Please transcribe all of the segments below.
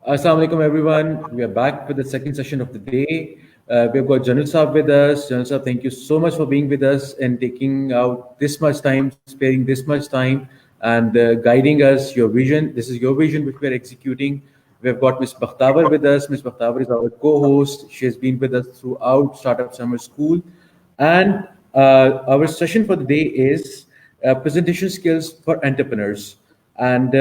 Assalamu alaikum everyone. We are back with the second session of the day. We've got Janil Saab with us. Janil Saab, thank you so much for being with us and taking out this much time, sparing this much time and guiding us your vision. This is your vision which we're executing. We've got Ms. Bakhtawar with us. Ms. Bakhtawar is our co-host. She has been with us throughout Startup Summer School. And our session for the day is presentation skills for entrepreneurs. And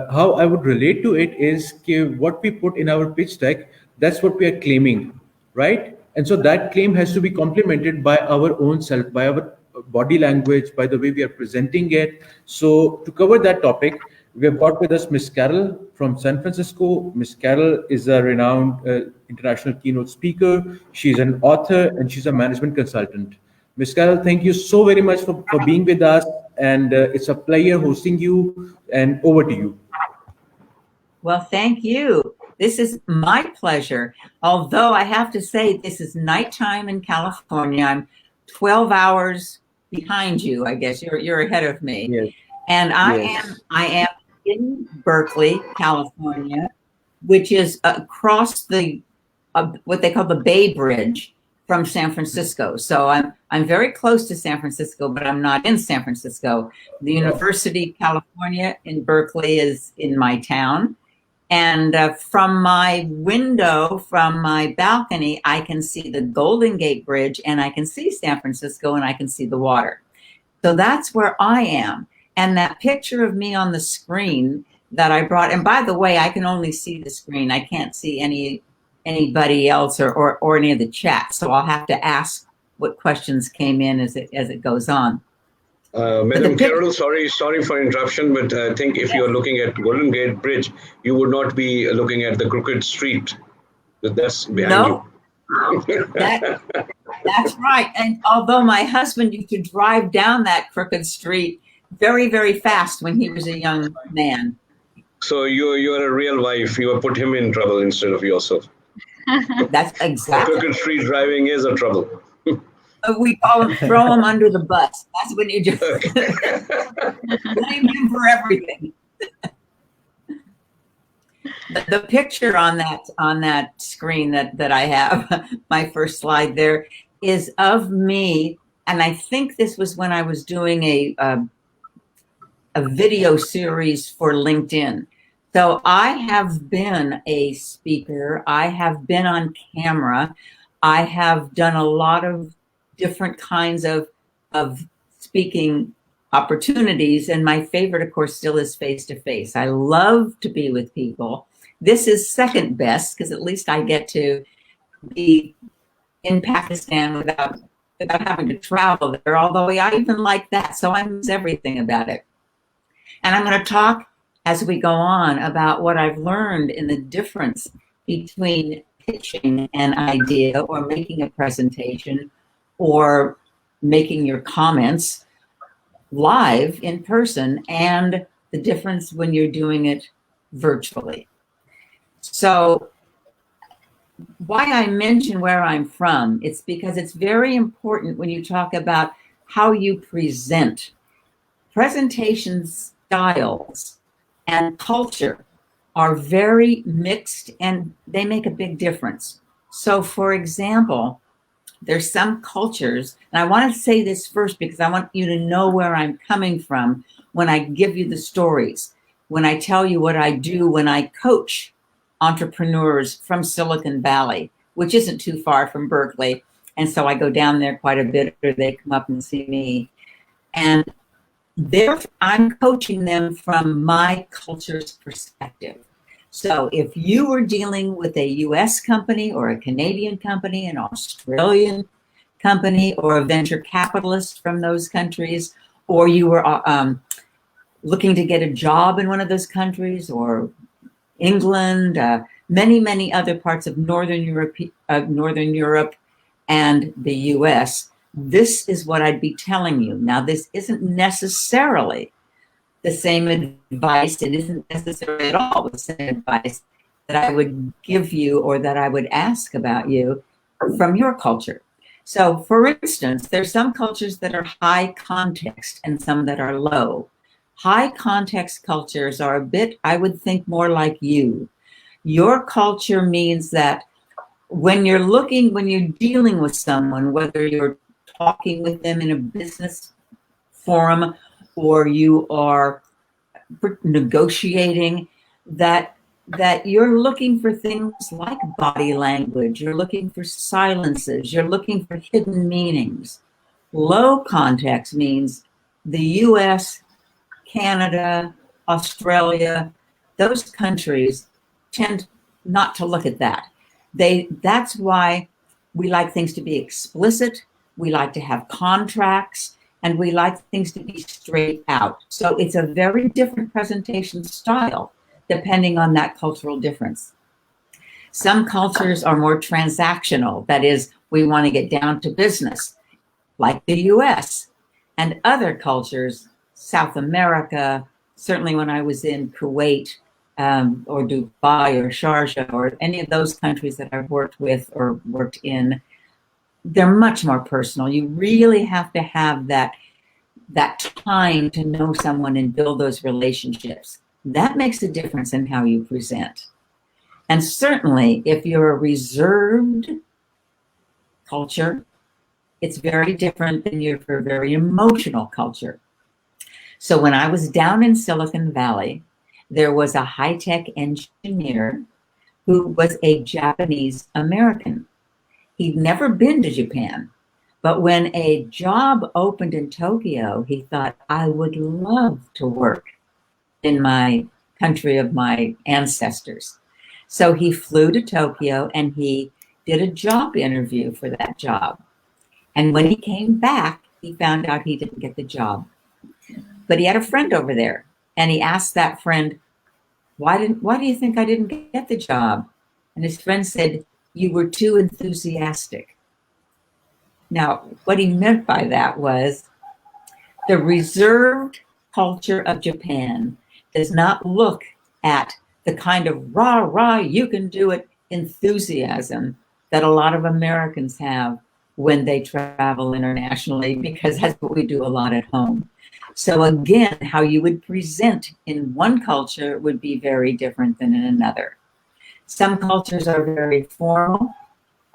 how I would relate to it is what we put in our pitch deck, that's what we are claiming, right? And so that claim has to be complemented by our own self, by our body language, by the way we are presenting it. So to cover that topic, we have got with us Miss Carol from San Francisco. Miss Carol is a renowned international keynote speaker. She's an author and she's a management consultant. Ms. Carol, thank you so very much for being with us. And it's a pleasure hosting you. And over to you. Well, thank you. This is my pleasure. Although I have to say, this is nighttime in California. I'm 12 hours behind you. I guess you're ahead of me. Yes. And I am in Berkeley, California, which is across the what they call the Bay Bridge from San Francisco. So I'm very close to San Francisco, but I'm not in San Francisco. The University of California in Berkeley is in my town. And from my window, from my balcony, I can see the Golden Gate Bridge and I can see San Francisco and I can see the water. So that's where I am. And that picture of me on the screen that I brought, and by the way, I can only see the screen. I can't see anybody else or any of the chat. So I'll have to ask what questions came in as it goes on. Madam Carol, sorry for interruption, but I think if you're looking at Golden Gate Bridge, you would not be looking at the crooked street. That's behind you. That's right. And although my husband used to drive down that crooked street very, very fast when he was a young man. So you're a real wife. You have put him in trouble instead of yourself. That's exactly. Crooked street driving is a trouble. We call him throw him under the bus. That's when you just blame him for everything. The picture on that screen that I have, my first slide there, is of me, and I think this was when I was doing a video series for LinkedIn. So I have been a speaker. I have been on camera. I have done a lot of different kinds of speaking opportunities. And my favorite, of course, still is face-to-face. I love to be with people. This is second best because at least I get to be in Pakistan without having to travel there, although I even like that. So I miss everything about it. And I'm going to talk as we go on about what I've learned in the difference between pitching an idea or making a presentation or making your comments live in person and the difference when you're doing it virtually. So why I mention where I'm from, it's because it's very important when you talk about how you present. Presentation styles and culture are very mixed and they make a big difference. So for example, there's some cultures, and I want to say this first because I want you to know where I'm coming from when I give you the stories, when I tell you what I do, when I coach entrepreneurs from Silicon Valley, which isn't too far from Berkeley. And so I go down there quite a bit, or they come up and see me. And I'm coaching them from my culture's perspective. So if you were dealing with a US company or a Canadian company, an Australian company, or a venture capitalist from those countries, or you were looking to get a job in one of those countries, or England, many, many other parts of Northern Europe and the US, this is what I'd be telling you. Now, this isn't necessarily the same advice. It isn't necessarily at all the same advice that I would give you or that I would ask about you from your culture. So, for instance, there's some cultures that are high context and some that are low. High context cultures are a bit, I would think, more like you. Your culture means that when you're dealing with someone, whether you're talking with them in a business forum or you are negotiating, that you're looking for things like body language, you're looking for silences, you're looking for hidden meanings. Low context means the US, Canada, Australia, those countries tend not to look at that. That's why we like things to be explicit, we like to have contracts, and we like things to be straight out. So it's a very different presentation style depending on that cultural difference. Some cultures are more transactional. That is, we want to get down to business, like the US. And other cultures, South America, certainly when I was in Kuwait or Dubai or Sharjah or any of those countries that I've worked with or worked in, they're much more personal. You really have to have that time to know someone and build those relationships. That makes a difference in how you present. And certainly, if you're a reserved culture, it's very different than you're a very emotional culture. So when I was down in Silicon Valley, there was a high-tech engineer who was a Japanese American. He'd never been to Japan, but when a job opened in Tokyo, he thought, I would love to work in my country of my ancestors. So he flew to Tokyo and he did a job interview for that job. And when he came back, he found out he didn't get the job. But he had a friend over there, and he asked that friend, why do you think I didn't get the job? And his friend said, you were too enthusiastic. Now, what he meant by that was the reserved culture of Japan does not look at the kind of rah, rah, you can do it enthusiasm that a lot of Americans have when they travel internationally, because that's what we do a lot at home. So again, how you would present in one culture would be very different than in another. Some cultures are very formal.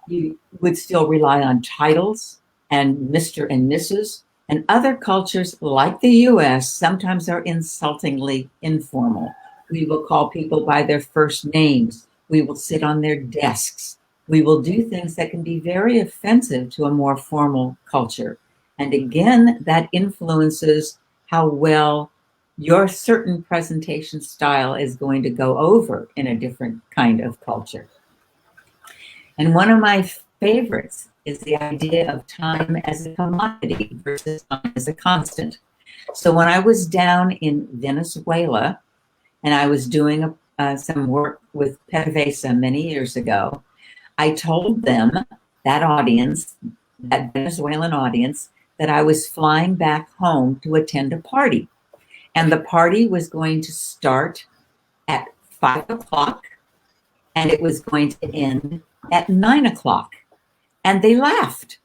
You would still rely on titles and Mr. and Mrs. And other cultures, like the US, sometimes are insultingly informal. We will call people by their first names. We will sit on their desks. We will do things that can be very offensive to a more formal culture. And again, that influences how well your certain presentation style is going to go over in a different kind of culture. And one of my favorites is the idea of time as a commodity versus time as a constant. So when I was down in Venezuela and I was doing some work with PDVSA many years ago, I told them, that audience, that Venezuelan audience, that I was flying back home to attend a party. And the party was going to start at 5 o'clock and it was going to end at 9 o'clock. And they laughed.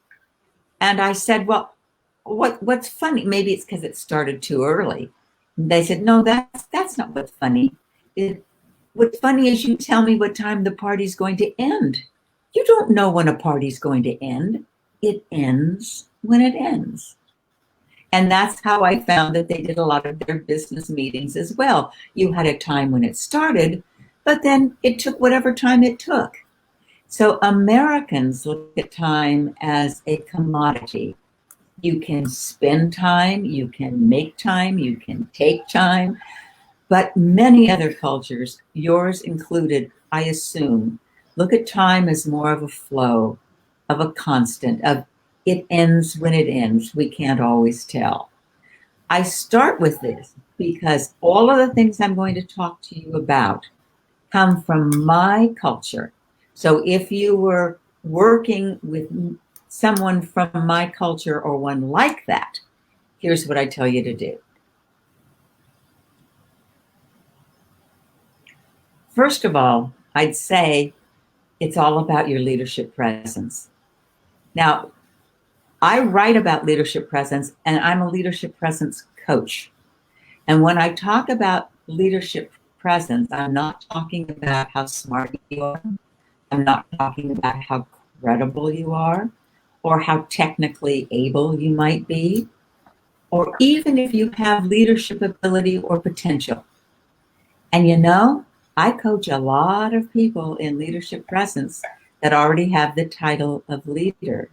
And I said, well, what's funny? Maybe it's because it started too early. And they said, no, that's not what's funny. What's funny is you tell me what time the party's going to end. You don't know when a party's going to end. It ends when it ends. And that's how I found that they did a lot of their business meetings as well. You had a time when it started, but then it took whatever time it took. So Americans look at time as a commodity. You can spend time, you can make time, you can take time, but many other cultures, yours included, I assume, look at time as more of a flow, of a constant, of it ends when it ends. We can't always tell. I start with this because all of the things I'm going to talk to you about come from my culture. So if you were working with someone from my culture or one like that, here's what I tell you to do. First of all, I'd say it's all about your leadership presence. Now, I write about leadership presence, and I'm a leadership presence coach. And when I talk about leadership presence, I'm not talking about how smart you are. I'm not talking about how credible you are or how technically able you might be, or even if you have leadership ability or potential. And you know, I coach a lot of people in leadership presence that already have the title of leader,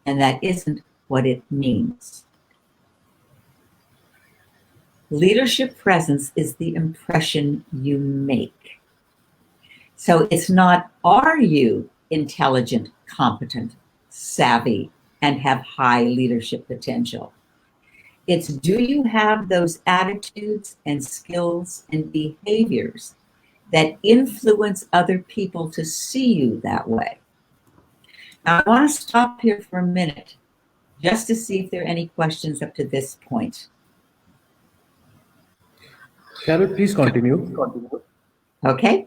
and that isn't what it means. Leadership presence is the impression you make. So it's not, are you intelligent, competent, savvy, and have high leadership potential? It's, do you have those attitudes and skills and behaviors that influence other people to see you that way? Now, I want to stop here for a minute just to see if there are any questions up to this point. Carol, please continue. Okay.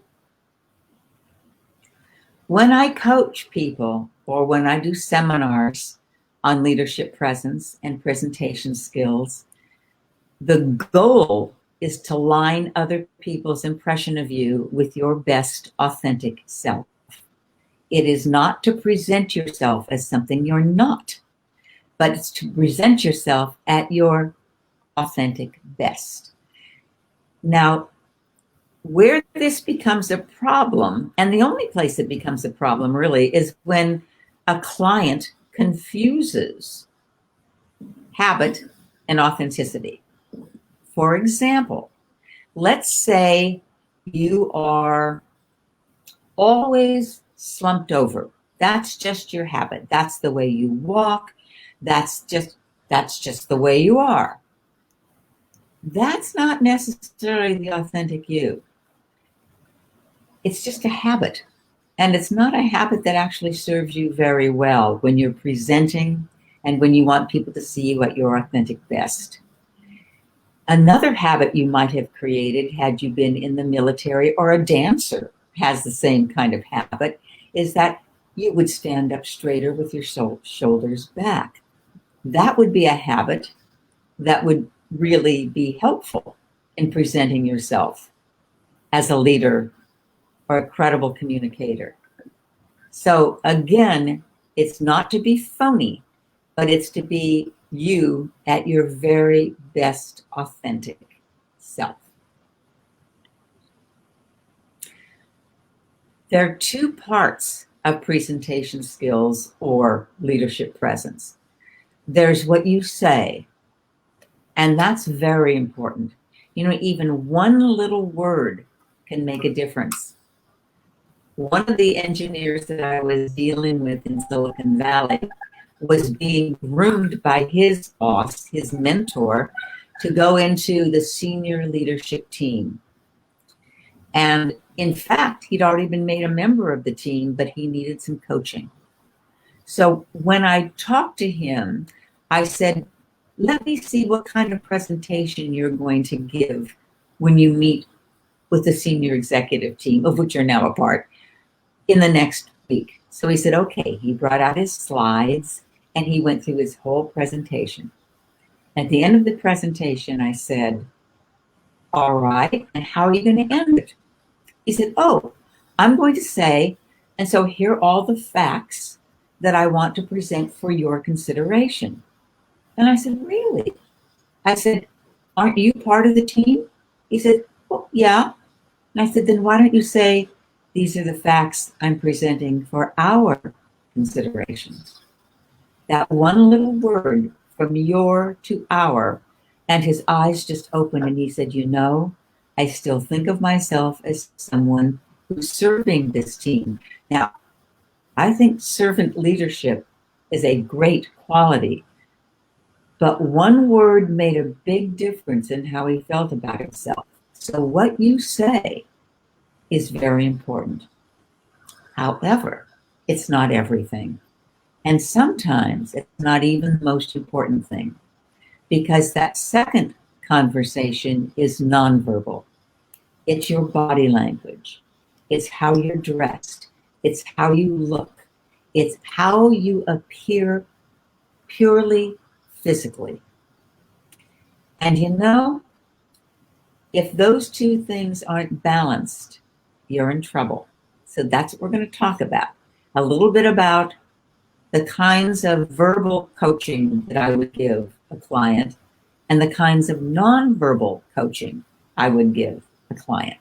When I coach people or when I do seminars on leadership presence and presentation skills, the goal is to line other people's impression of you with your best authentic self. It is not to present yourself as something you're not, but it's to present yourself at your authentic best. Now, where this becomes a problem, and the only place it becomes a problem really, is when a client confuses habit and authenticity. For example, let's say you are always slumped over. That's just your habit. That's the way you walk. That's just the way you are. That's not necessarily the authentic you. It's just a habit. And it's not a habit that actually serves you very well when you're presenting and when you want people to see you at your authentic best. Another habit you might have created had you been in the military, or a dancer has the same kind of habit, is that you would stand up straighter with your shoulders back. That would be a habit that would really be helpful in presenting yourself as a leader or a credible communicator. So again, it's not to be phony, but it's to be you at your very best authentic self. There are two parts of presentation skills or leadership presence. There's what you say, and that's very important. You know, even one little word can make a difference. One of the engineers that I was dealing with in Silicon Valley was being groomed by his boss, his mentor, to go into the senior leadership team. And in fact, he'd already been made a member of the team, but he needed some coaching. So when I talked to him, I said, let me see what kind of presentation you're going to give when you meet with the senior executive team, of which you're now a part, in the next week. So he said, okay. He brought out his slides and he went through his whole presentation. At the end of the presentation, I said, all right, and how are you going to end it? He said, oh, I'm going to say, and so here are all the facts that I want to present for your consideration. And I said, really? I said, aren't you part of the team? He said, well, yeah. And I said, then why don't you say, these are the facts I'm presenting for our considerations. That one little word from your to our, and his eyes just opened and he said, you know, I still think of myself as someone who's serving this team. Now, I think servant leadership is a great quality, but one word made a big difference in how he felt about himself. So what you say is very important. However, it's not everything. And sometimes it's not even the most important thing, because that second conversation is nonverbal. It's your body language. It's how you're dressed. It's how you look. It's how you appear purely physically. And you know, If those two things aren't balanced, you're in trouble. So that's what we're going to talk about. A little bit about the kinds of verbal coaching that I would give a client and the kinds of nonverbal coaching I would give a client.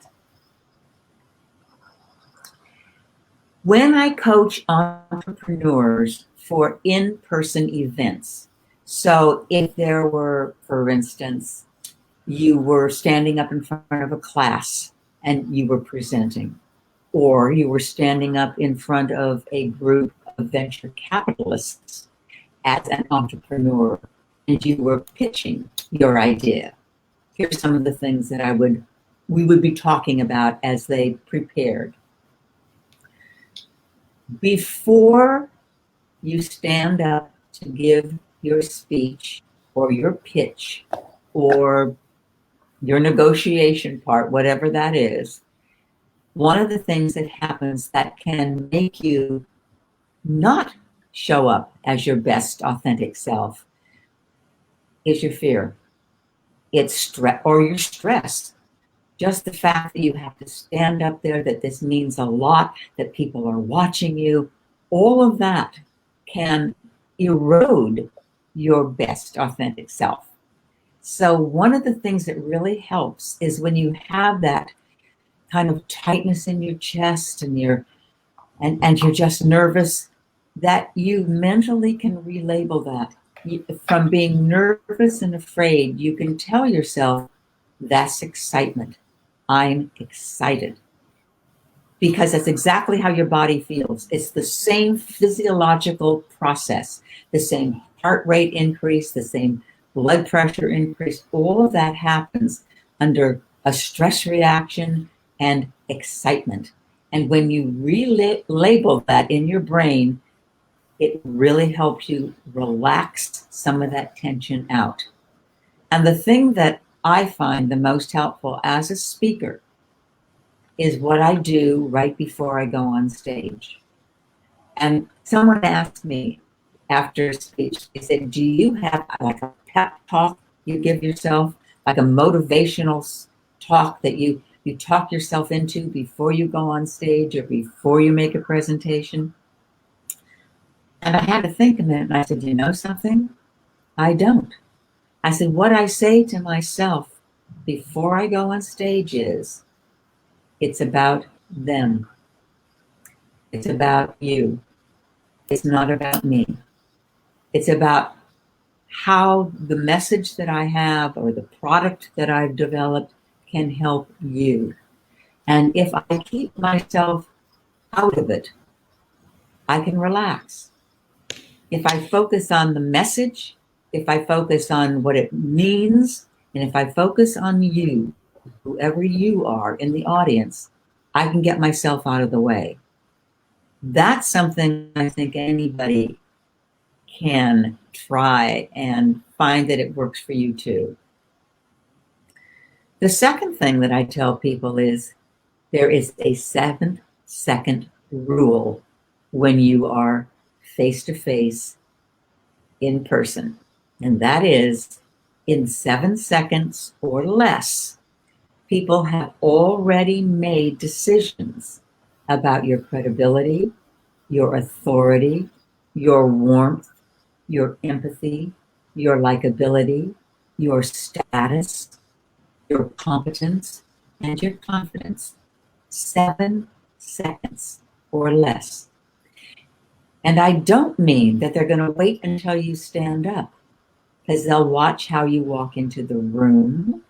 When I coach entrepreneurs for in-person events, so if there were, for instance, you were standing up in front of a class and you were presenting, or you were standing up in front of a group of venture capitalists as an entrepreneur and you were pitching your idea. Here's some of the things that we would be talking about as they prepared. Before you stand up to give your speech or your pitch or your negotiation part, whatever that is, one of the things that happens that can make you not show up as your best authentic self is your fear. It's stress, or your stress. Just the fact that you have to stand up there, that this means a lot, that people are watching you, all of that can erode your best authentic self. So one of the things that really helps is when you have that kind of tightness in your chest and you're just nervous, that you mentally can relabel that. From being nervous and afraid, you can tell yourself, that's excitement. I'm excited. Because that's exactly how your body feels. It's the same physiological process, the same heart rate increase, the same blood pressure increase. All of that happens under a stress reaction and excitement. And when you relabel that in your brain, it really helps you relax some of that tension out. And the thing that I find the most helpful as a speaker is what I do right before I go on stage. And someone asked me after a speech, they said, do you have like a pep talk you give yourself, like a motivational talk that you talk yourself into before you go on stage or before you make a presentation? And I had to think a minute, and I said, you know something? I don't. I said, what I say to myself before I go on stage is, it's about them. It's about you. It's not about me. It's about how the message that I have or the product that I've developed can help you. And if I keep myself out of it, I can relax. If I focus on the message, if I focus on what it means, and if I focus on you, whoever you are in the audience, I can get myself out of the way. That's something I think anybody can try and find that it works for you too. The second thing that I tell people is there is a 7-second rule when you are face-to-face in person. And that is, in 7 seconds or less, people have already made decisions about your credibility, your authority, your warmth, your empathy, your likability, your status, your competence, and your confidence. 7 seconds or less. And I don't mean that they're going to wait until you stand up, because they'll watch how you walk into the room.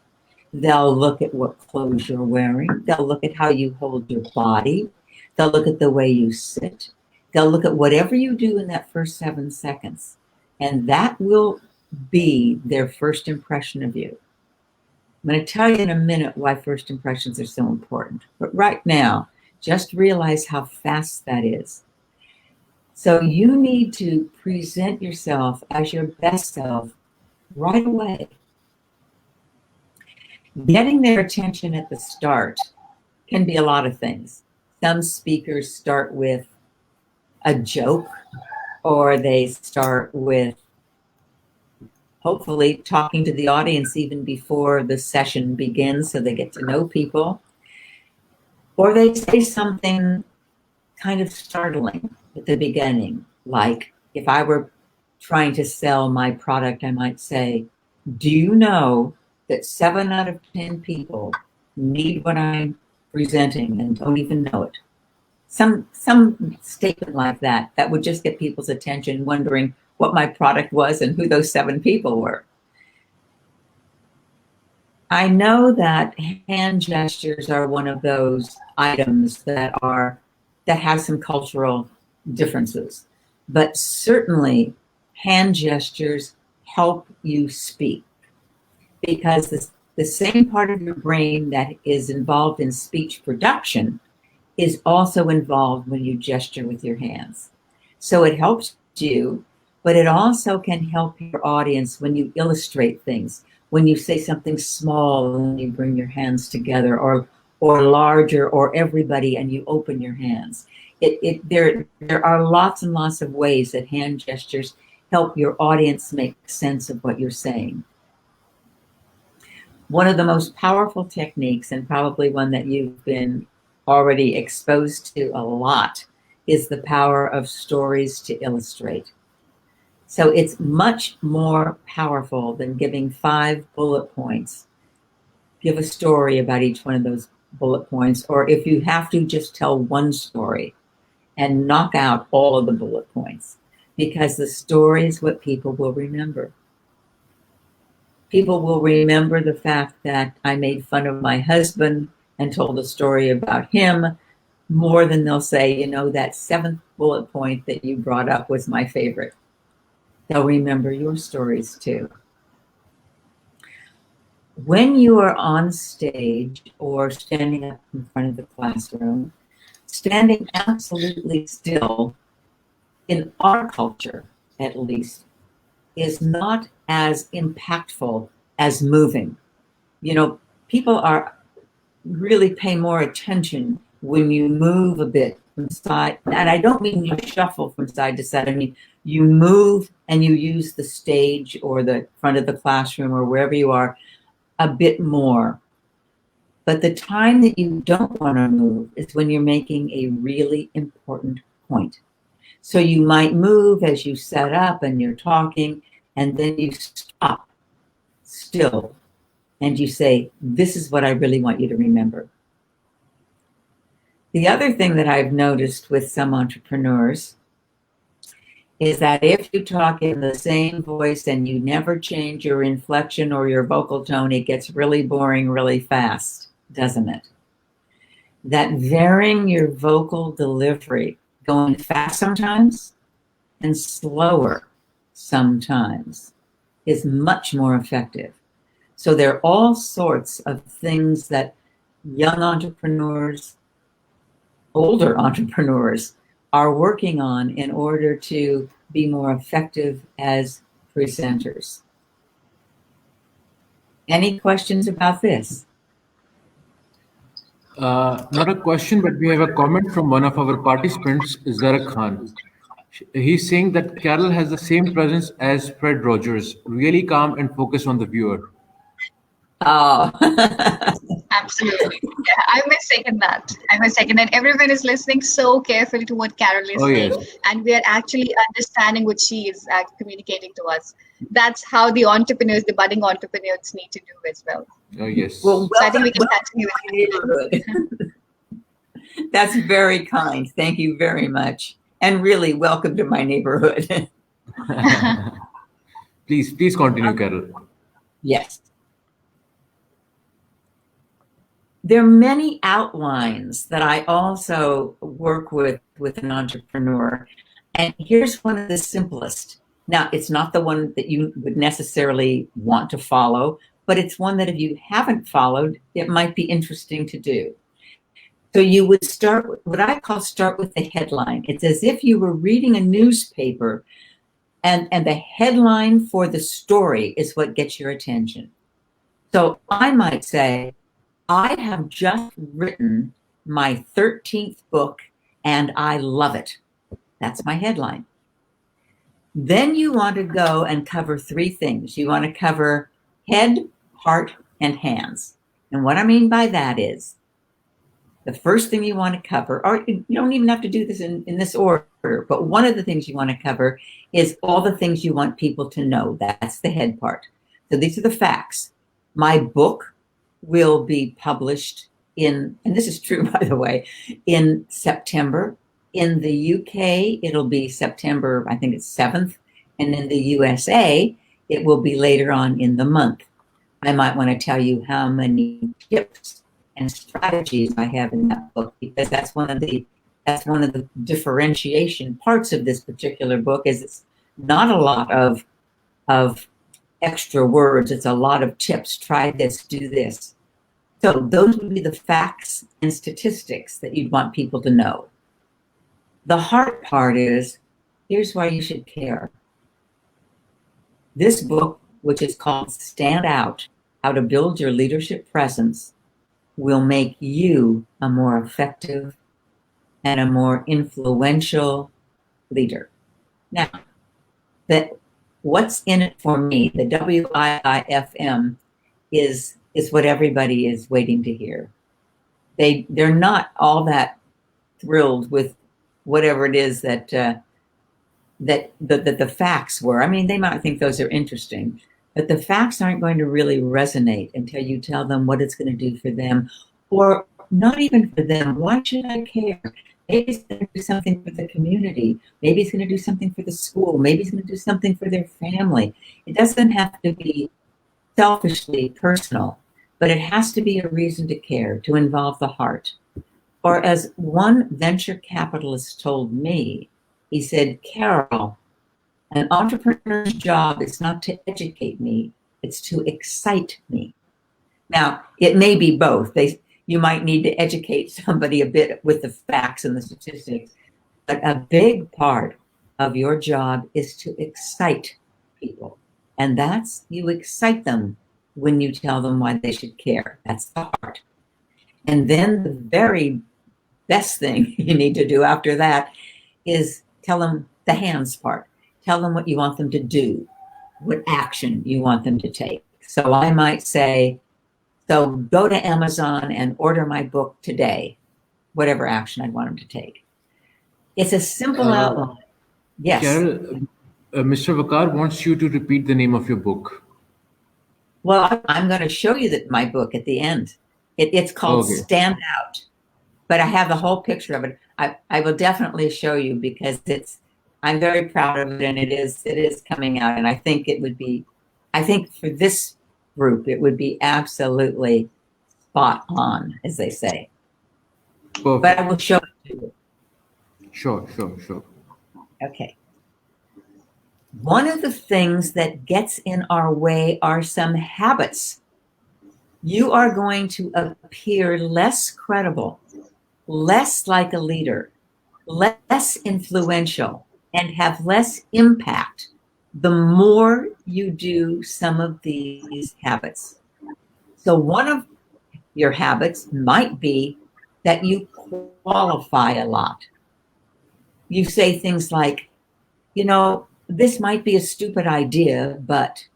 They'll look at what clothes you're wearing. They'll look at how you hold your body. They'll look at the way you sit. They'll look at whatever you do in that first 7 seconds. And that will be their first impression of you. I'm going to tell you in a minute why first impressions are so important. But right now, just realize how fast that is. So you need to present yourself as your best self right away. Getting their attention at the start can be a lot of things. Some speakers start with a joke, or they start with hopefully talking to the audience even before the session begins so they get to know people. Or they say something kind of startling at the beginning, like if I were trying to sell my product, I might say, do you know that 7 out of 10 people need what I'm presenting and don't even know it? Some statement like that would just get people's attention, wondering what my product was and who those 7 people were. I know that hand gestures are one of those items that have some cultural differences, but certainly hand gestures help you speak, because the same part of your brain that is involved in speech production is also involved when you gesture with your hands. So it helps you, but it also can help your audience when you illustrate things, when you say something small and you bring your hands together, or larger, or everybody, and you open your hands. There are lots and lots of ways that hand gestures help your audience make sense of what you're saying. One of the most powerful techniques, and probably one that you've been already exposed to a lot, is the power of stories to illustrate. So it's much more powerful than giving 5 bullet points. Give a story about each one of those bullet points, or if you have to, just tell one story and knock out all of the bullet points, because the story is what people will remember. People will remember the fact that I made fun of my husband and told a story about him more than they'll say, you know, that 7th bullet point that you brought up was my favorite. They'll remember your stories too. When you are on stage or standing up in front of the classroom, standing absolutely still, in our culture at least, is not as impactful as moving. You know, people really pay more attention when you move a bit from side, and I don't mean you shuffle from side to side, I mean you move and you use the stage or the front of the classroom or wherever you are a bit more. But the time that you don't want to move is when you're making a really important point. So you might move as you set up and you're talking, and then you stop still and you say, this is what I really want you to remember. The other thing that I've noticed with some entrepreneurs is that if you talk in the same voice and you never change your inflection or your vocal tone, it gets really boring really fast, doesn't it? That varying your vocal delivery, going fast sometimes and slower sometimes, is much more effective. So there are all sorts of things that young entrepreneurs, older entrepreneurs are working on in order to be more effective as presenters. Any questions about this? Not a question, but we have a comment from one of our participants, Zara Khan. He's saying that Carol has the same presence as Fred Rogers, really calm and focused on the viewer. Oh, absolutely. Yeah, I must second that. I must second that. Everyone is listening so carefully to what Carol is saying, Yes. and we are actually understanding what she is communicating to us. That's how the entrepreneurs, the budding entrepreneurs, need to do as well. Oh, yes. well, So I think we can welcome continue to with my neighborhood. That's very kind. Thank you very much. And really, welcome to my neighborhood. Please continue, Carol. Yes. There are many outlines that I also work with an entrepreneur. And here's one of the simplest. Now, it's not the one that you would necessarily want to follow, but it's one that if you haven't followed, it might be interesting to do. So you would start with what I call start with the headline. It's as if you were reading a newspaper and the headline for the story is what gets your attention. So I might say, I have just written my 13th book and I love it. That's my headline. Then you want to go and cover three things. You want to cover head, heart, and hands. And what I mean by that is the first thing you want to cover, or you don't even have to do this in this order, but one of the things you want to cover is all the things you want people to know. That's the head part. So these are the facts. My book will be published in, and this is true, by the way, in September. In the UK, it'll be September, I think it's 7th. And in the USA, it will be later on in the month. I might want to tell you how many tips and strategies I have in that book, because that's one of the differentiation parts of this particular book. Is it's not a lot of extra words. It's a lot of tips. Try this, do this. So those would be the facts and statistics that you'd want people to know. The hard part is, here's why you should care. This book, which is called Stand Out, How to Build Your Leadership Presence, will make you a more effective and a more influential leader. Now, what's in it for me, the WIIFM, is what everybody is waiting to hear. They're not all that thrilled with whatever it is that the facts were. I mean, they might think those are interesting, but the facts aren't going to really resonate until you tell them what it's going to do for them, or not even for them. Why should I care? Maybe it's going to do something for the community. Maybe it's going to do something for the school. Maybe it's going to do something for their family. It doesn't have to be selfishly personal, but it has to be a reason to care, to involve the heart. Or as one venture capitalist told me, he said, Carol, an entrepreneur's job is not to educate me, it's to excite me. Now, it may be both. You might need to educate somebody a bit with the facts and the statistics, but a big part of your job is to excite people. And you excite them when you tell them why they should care. That's the heart. And then the very best thing you need to do after that is tell them the hands part. Tell them what you want them to do, what action you want them to take. So I might say, so go to Amazon and order my book today, whatever action I'd want them to take. It's a simple outline. Yes. Carol, Mr. Vakar wants you to repeat the name of your book. Well, I'm going to show you my book at the end. It's called Stand Out, but I have the whole picture of it. I will definitely show you, because I'm very proud of it, and it is coming out. And I think for this group, it would be absolutely spot on, as they say. Perfect. But I will show it to you. Sure. Okay. One of the things that gets in our way are some habits. You are going to appear less credible, less like a leader, less influential, and have less impact the more you do some of these habits. So one of your habits might be that you qualify a lot. You say things like, this might be a stupid idea, but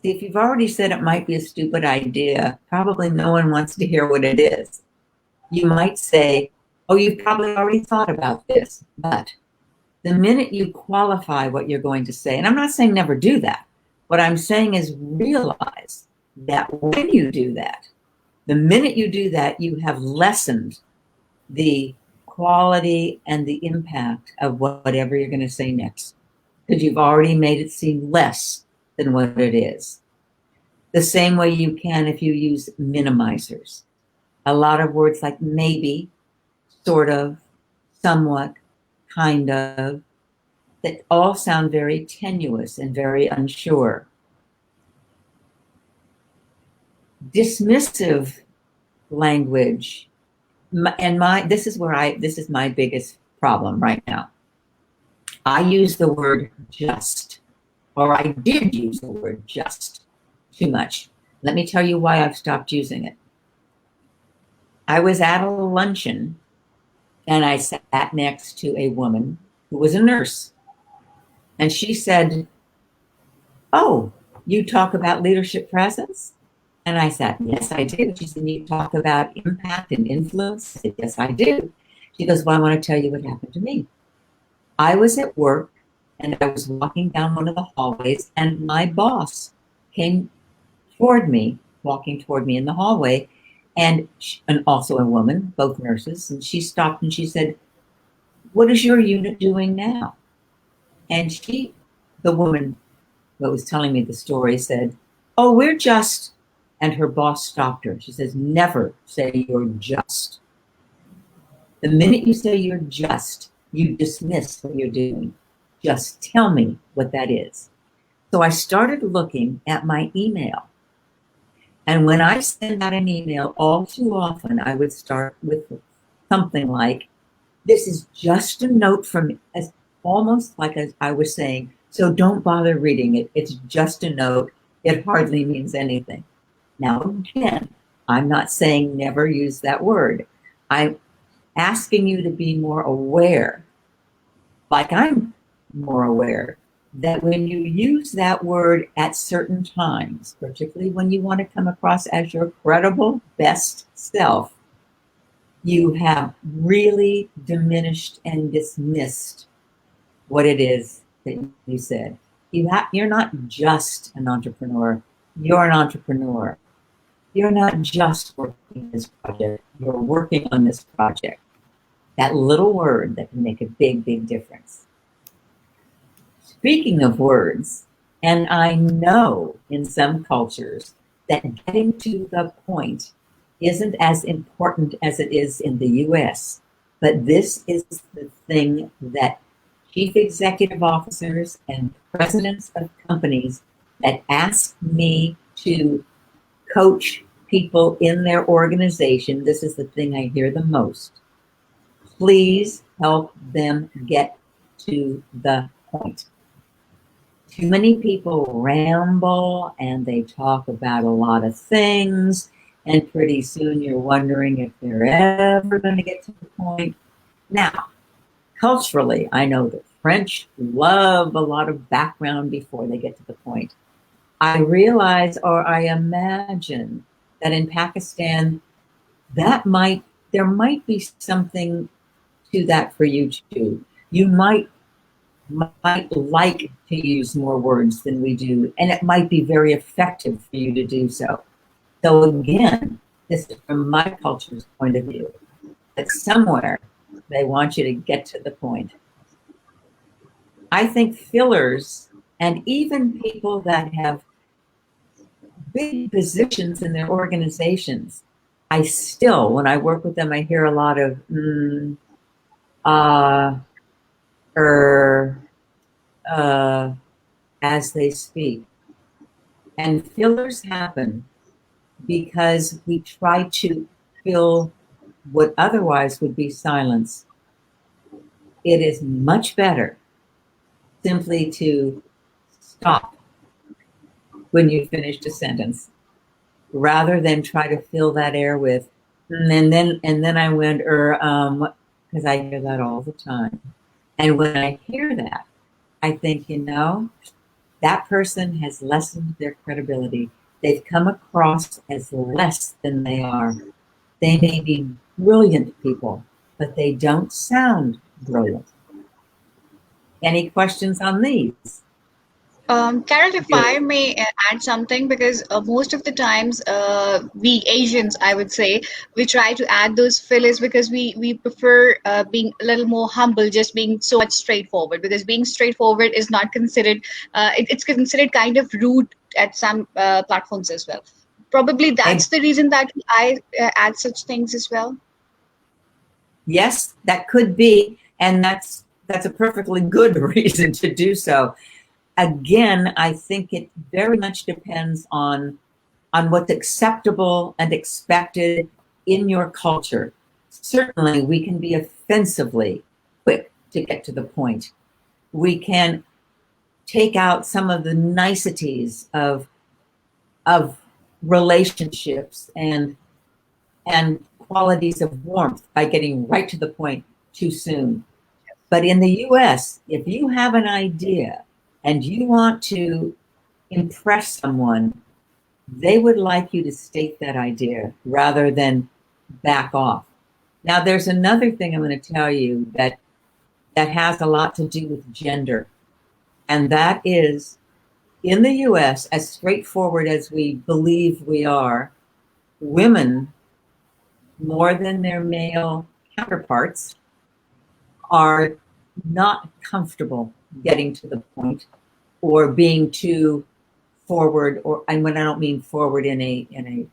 see, if you've already said it might be a stupid idea, probably no one wants to hear what it is. You might say, oh, you've probably already thought about this, but the minute you qualify what you're going to say, and I'm not saying never do that. What I'm saying is realize that when you do that, the minute you do that, you have lessened the quality and the impact of whatever you're going to say next, because you've already made it seem less than what it is. The same way you can if you use minimizers. A lot of words like maybe, sort of, somewhat, kind of, that all sound very tenuous and very unsure. Dismissive language, and this is my biggest problem right now. I use the word just, or I did use the word just too much. Let me tell you why I've stopped using it. I was at a luncheon and I sat next to a woman who was a nurse. And she said, "Oh, you talk about leadership presence?" And I said, "Yes, I do." She said, "You talk about impact and influence?" I said, "Yes, I do." She goes, "Well, I want to tell you what happened to me. I was at work and I was walking down one of the hallways, and my boss came toward me, walking toward me in the hallway, and also a woman, both nurses, and she stopped and she said, 'What is your unit doing now?' And the woman that was telling me the story said, 'Oh, we're just,' and her boss stopped her. She says, 'Never say you're just. The minute you say you're just, you dismiss what you're doing. Just tell me what that is.' So I started looking at my email. And when I send out an email, all too often, I would start with something like, 'This is just a note from,' as almost like as I was saying, 'So don't bother reading it. It's just a note. It hardly means anything.' Now, again, I'm not saying never use that word. I'm asking you to be more aware, like I'm more aware, that when you use that word at certain times, particularly when you want to come across as your credible best self, you have really diminished and dismissed what it is that you said. You're not just an entrepreneur, you're an entrepreneur. You're not just working on this project, you're working on this project. That little word that can make a big, big difference. Speaking of words, and I know in some cultures that getting to the point isn't as important as it is in the US, but this is the thing that chief executive officers and presidents of companies that ask me to coach people in their organization, this is the thing I hear the most. Please help them get to the point. Too many people ramble and they talk about a lot of things, and pretty soon you're wondering if they're ever going to get to the point. Now, culturally, I know the French love a lot of background before they get to the point. I realize, or I imagine, that in Pakistan, there might be something to that for you too. You might like to use more words than we do, and it might be very effective for you to do so. So again, this is from my culture's point of view, that somewhere they want you to get to the point. I think fillers and even people that have big positions in their organizations, I still, when I work with them, I hear a lot of as they speak. And fillers happen because we try to fill what otherwise would be silence. It is much better simply to stop when you finished a sentence, rather than try to fill that air with, and then I went, because I hear that all the time. And when I hear that, I think, that person has lessened their credibility. They've come across as less than they are. They may be brilliant people, but they don't sound brilliant. Any questions on these? Carol, if I may add something, because most of the times we Asians, I would say, we try to add those fillers because we prefer being a little more humble, just being so much straightforward, because being straightforward is not considered, it's considered kind of rude at some platforms as well. Probably that's the reason that I add such things as well. Yes, that could be, and that's a perfectly good reason to do so. Again, I think it very much depends on what's acceptable and expected in your culture. Certainly, we can be offensively quick to get to the point. We can take out some of the niceties of relationships and qualities of warmth by getting right to the point too soon. But in the US, if you have an idea and you want to impress someone, they would like you to state that idea rather than back off. Now, there's another thing I'm going to tell you that has a lot to do with gender. And that is, in the US, as straightforward as we believe we are, women, more than their male counterparts, are not comfortable getting to the point or being too forward, and when I don't mean forward in a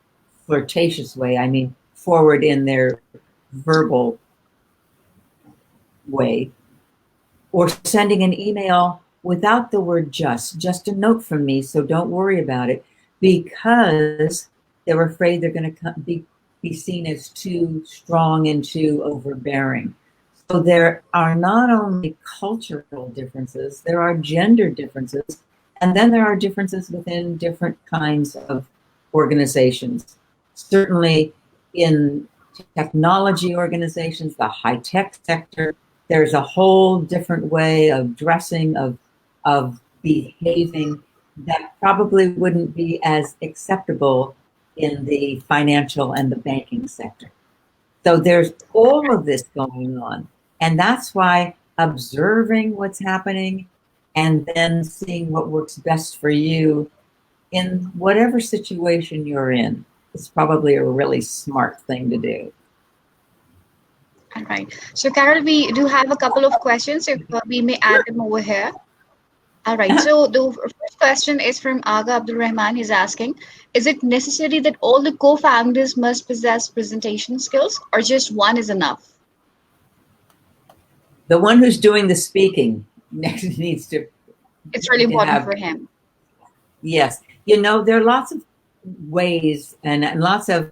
flirtatious way, I mean forward in their verbal way, or sending an email without the word just a note from me, so don't worry about it, because they're afraid they're going to be seen as too strong and too overbearing. So there are not only cultural differences, there are gender differences, and then there are differences within different kinds of organizations. Certainly in technology organizations, the high-tech sector, there's a whole different way of dressing, of behaving that probably wouldn't be as acceptable in the financial and the banking sector. So there's all of this going on. And that's why observing what's happening and then seeing what works best for you in whatever situation you're in is probably a really smart thing to do. All right. So, Carol, we do have a couple of questions if we may add them over here. All right. So the first question is from Aga Abdul Rahman. He's asking, is it necessary that all the co-founders must possess presentation skills, or just one is enough? The one who's doing the speaking needs to. It's really important for him. Yes. You know, there are lots of ways and lots of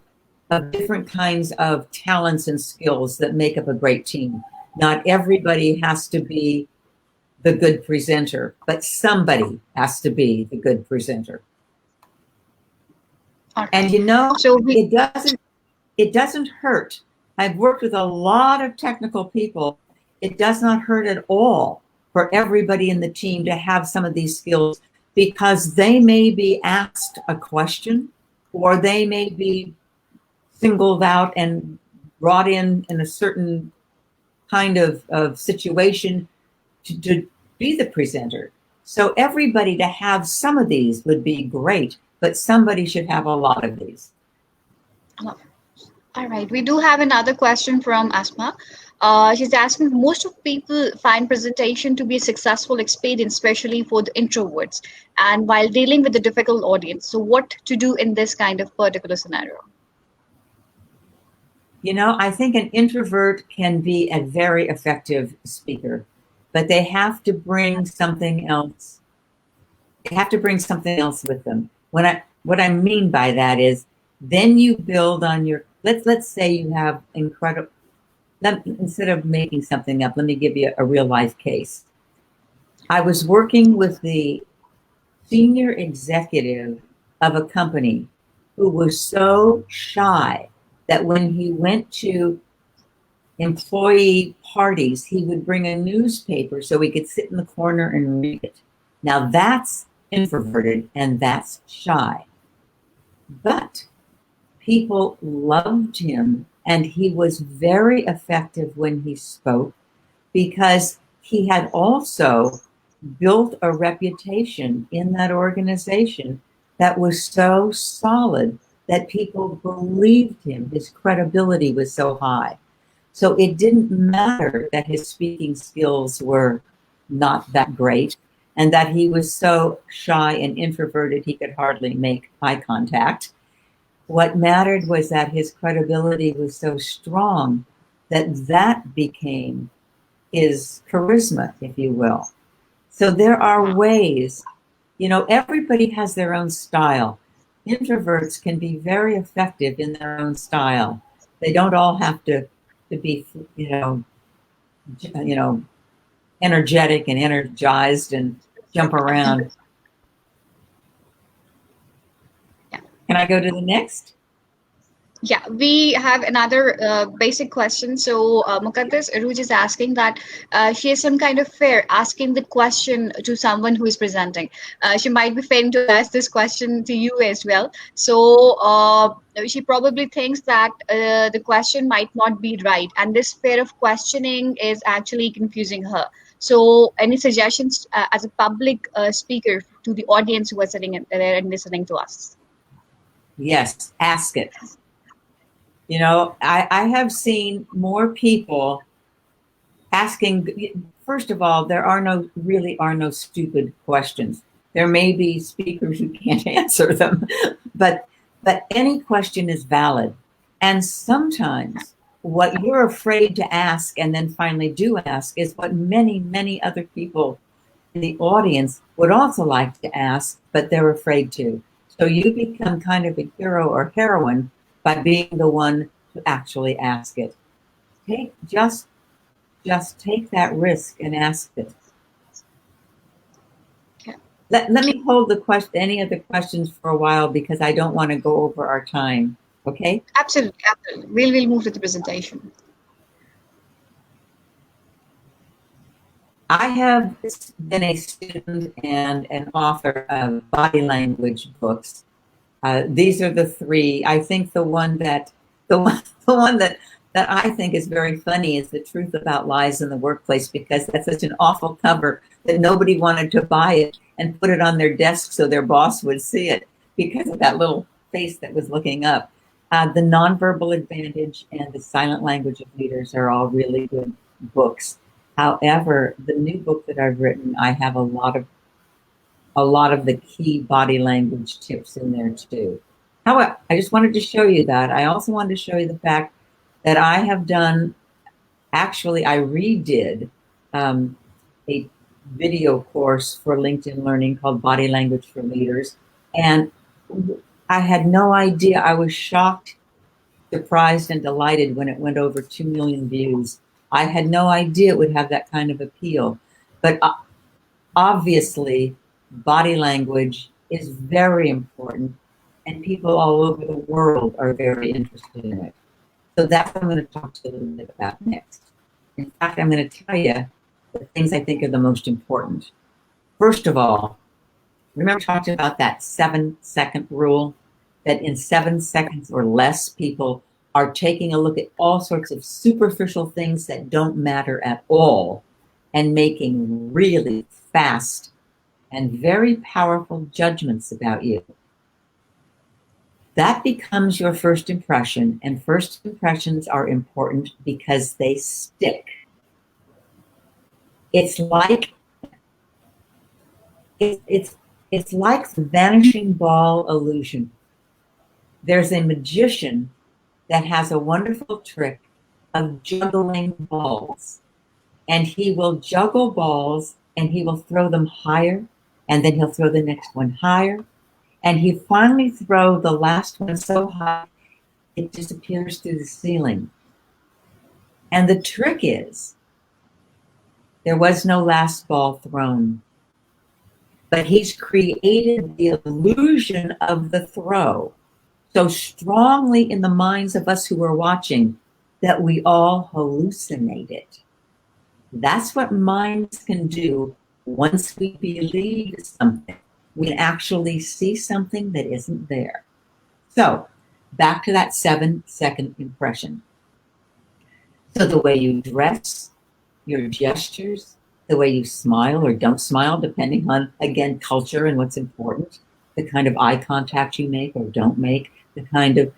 different kinds of talents and skills that make up a great team. Not everybody has to be the good presenter, but somebody has to be the good presenter. Okay. And you know, so it doesn't hurt. I've worked with a lot of technical people. It does not hurt at all for everybody in the team to have some of these skills, because they may be asked a question, or they may be singled out and brought in a certain kind of situation to be the presenter. So everybody to have some of these would be great, but somebody should have a lot of these. All right, we do have another question from Asma. She's asking, most of people find presentation to be a successful experience, especially for the introverts, and while dealing with a difficult audience. So what to do in this kind of particular scenario? You know, I think an introvert can be a very effective speaker, but they have to bring something else. They have to bring something else with them. What I mean by that is, then you build on your, let's say you have incredible, instead of making something up, let me give you a real life case. I was working with the senior executive of a company who was so shy that when he went to employee parties, he would bring a newspaper so he could sit in the corner and read it. Now that's introverted and that's shy. But people loved him, and he was very effective when he spoke, because he had also built a reputation in that organization that was so solid that people believed him. His credibility was so high. So it didn't matter that his speaking skills were not that great and that he was so shy and introverted he could hardly make eye contact. What mattered was that his credibility was so strong that became his charisma, if you will. So there are ways, you know, everybody has their own style. Introverts can be very effective in their own style. They don't all have to be, you know, energetic and energized and jump around. Can I go to the next? Yeah, we have another basic question. So, Muqaddas, Ruj is asking that she has some kind of fear asking the question to someone who is presenting. She might be failing to ask this question to you as well. So, she probably thinks that the question might not be right, and this fear of questioning is actually confusing her. So, any suggestions as a public speaker to the audience who are sitting there and listening to us? Yes, ask it. You know, I have seen more people asking, first of all, there really are no stupid questions. There may be speakers who can't answer them, but any question is valid. And sometimes what you're afraid to ask and then finally do ask is what many, many other people in the audience would also like to ask, but they're afraid to. So you become kind of a hero or heroine by being the one to actually ask it. Just take that risk and ask it. Okay. Let me hold the question, any other questions for a while because I don't want to go over our time. Okay? Absolutely, absolutely. We'll move to the presentation. I have been a student and an author of body language books. These are the three. I think the one that I think is very funny is The Truth About Lies in the Workplace, because that's such an awful cover that nobody wanted to buy it and put it on their desk so their boss would see it because of that little face that was looking up. The Nonverbal Advantage and The Silent Language of Leaders are all really good books. However, the new book that I've written, I have a lot of the key body language tips in there too. However, I just wanted to show you that. I also wanted to show you the fact that I have done, actually, I redid a video course for LinkedIn Learning called Body Language for Leaders. And I had no idea. I was shocked, surprised, and delighted when it went over 2 million views. I had no idea it would have that kind of appeal. But obviously, body language is very important, and people all over the world are very interested in it. So that's what I'm going to talk to you a little bit about next. In fact, I'm going to tell you the things I think are the most important. First of all, remember talking about that 7-second rule, that in 7 seconds or less, people are taking a look at all sorts of superficial things that don't matter at all and making really fast and very powerful judgments about you. That becomes your first impression, and first impressions are important because they stick. It's like it's like the vanishing ball illusion. There's a magician that has a wonderful trick of juggling balls, and he will juggle balls and he will throw them higher, and then he'll throw the next one higher, and he finally throw the last one so high it disappears through the ceiling. And the trick is, there was no last ball thrown, but he's created the illusion of the throw so strongly in the minds of us who are watching that we all hallucinate it. That's what minds can do once we believe something. We can actually see something that isn't there. So back to that 7-second impression. So the way you dress, your gestures, the way you smile or don't smile, depending on, again, culture and what's important, the kind of eye contact you make or don't make, the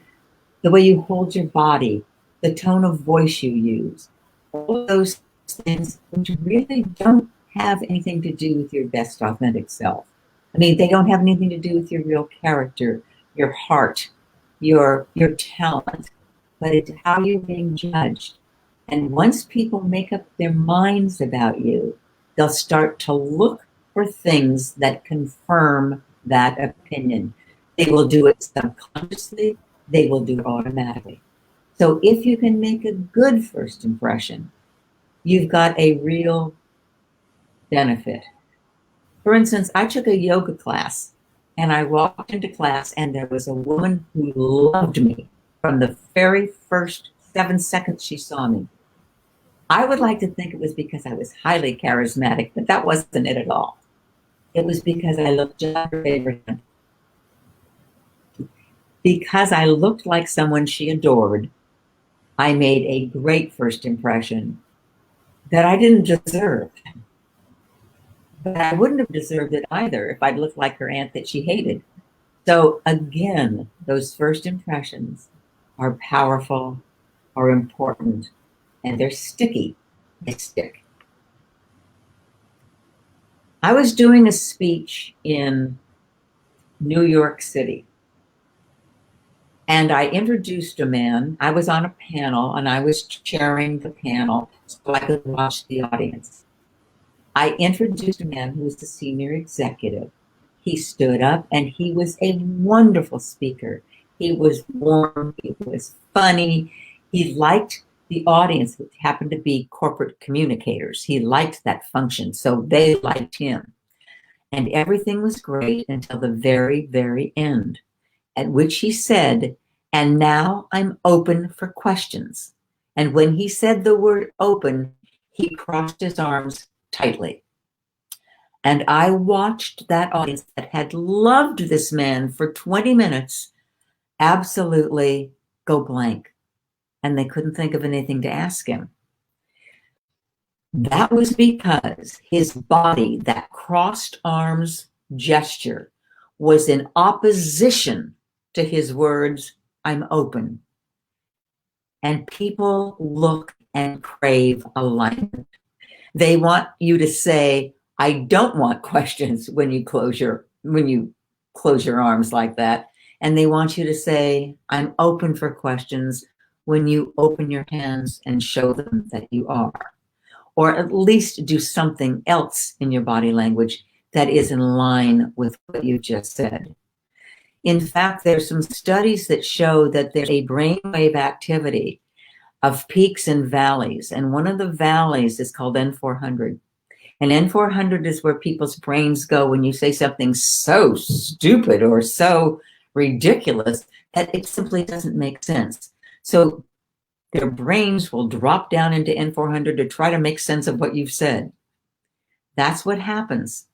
way you hold your body, the tone of voice you use, all those things which really don't have anything to do with your best authentic self. I mean, they don't have anything to do with your real character, your heart, your talent, but it's how you're being judged. And once people make up their minds about you, they'll start to look for things that confirm that opinion. They will do it subconsciously, they will do it automatically. So if you can make a good first impression, you've got a real benefit. For instance, I took a yoga class and I walked into class and there was a woman who loved me. from the very first 7 seconds she saw me. I would like to think it was because I was highly charismatic, but that wasn't it at all. It was because I looked just like her favorite aunt. Because I looked like someone she adored, I made a great first impression that I didn't deserve. But I wouldn't have deserved it either if I'd looked like her aunt that she hated. So again, those first impressions are powerful, are important, and they're sticky. They stick. I was doing a speech in New York City, and I introduced a man. I was on a panel, and I was chairing the panel so I could watch the audience. I introduced a man who was the senior executive. He stood up, and he was a wonderful speaker. He was warm. He was funny. He liked the audience, which happened to be corporate communicators. He liked that function, so they liked him. And everything was great until the very, very end, at which he said, "And now I'm open for questions." And when he said the word open, he crossed his arms tightly. And I watched that audience that had loved this man for 20 minutes absolutely go blank. And they couldn't think of anything to ask him. That was because his body, that crossed arms gesture, was in opposition to his words, "I'm open." And people look and crave alignment. They want you to say, "I don't want questions," when you close your arms like that. And they want you to say, "I'm open for questions," when you open your hands and show them that you are. Or at least do something else in your body language that is in line with what you just said. In fact, there's some studies that show that there's a brainwave activity of peaks and valleys. And one of the valleys is called N400. And N400 is where people's brains go when you say something so stupid or so ridiculous that it simply doesn't make sense. So their brains will drop down into N400 to try to make sense of what you've said. That's what happens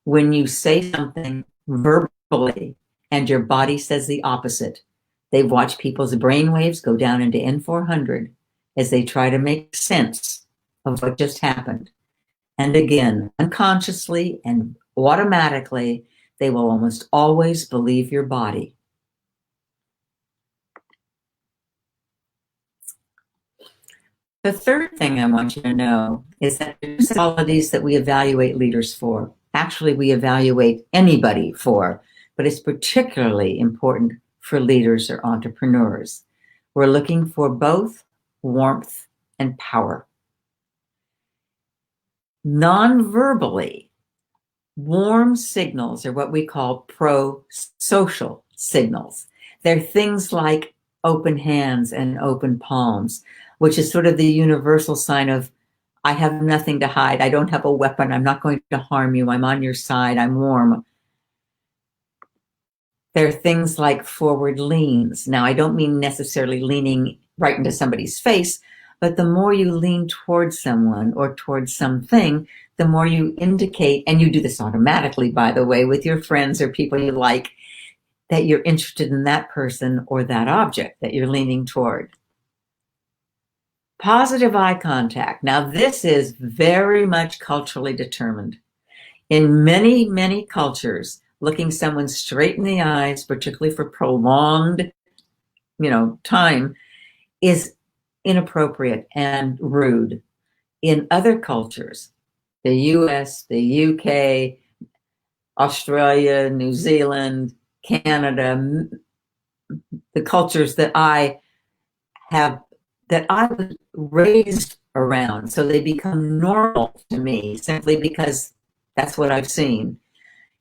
when you say something verbally and your body says the opposite. They watch people's brain waves go down into N400 as they try to make sense of what just happened. And again, unconsciously and automatically, they will almost always believe your body. The third thing I want you to know is that there's qualities that we evaluate leaders for. Actually, we evaluate anybody for, but it's particularly important for leaders or entrepreneurs. We're looking for both warmth and power. Non-verbally, warm signals are what we call pro-social signals. They're things like open hands and open palms, which is sort of the universal sign of, I have nothing to hide. I don't have a weapon. I'm not going to harm you. I'm on your side. I'm warm. There are things like forward leans. Now, I don't mean necessarily leaning right into somebody's face, but the more you lean towards someone or towards something, the more you indicate, and you do this automatically, by the way, with your friends or people you like, that you're interested in that person or that object that you're leaning toward. Positive eye contact. Now, this is very much culturally determined. In many, many cultures, looking someone straight in the eyes, particularly for prolonged, time, is inappropriate and rude. In other cultures, the US, the UK, Australia, New Zealand, Canada, the cultures that I was raised around, so they become normal to me simply because that's what I've seen.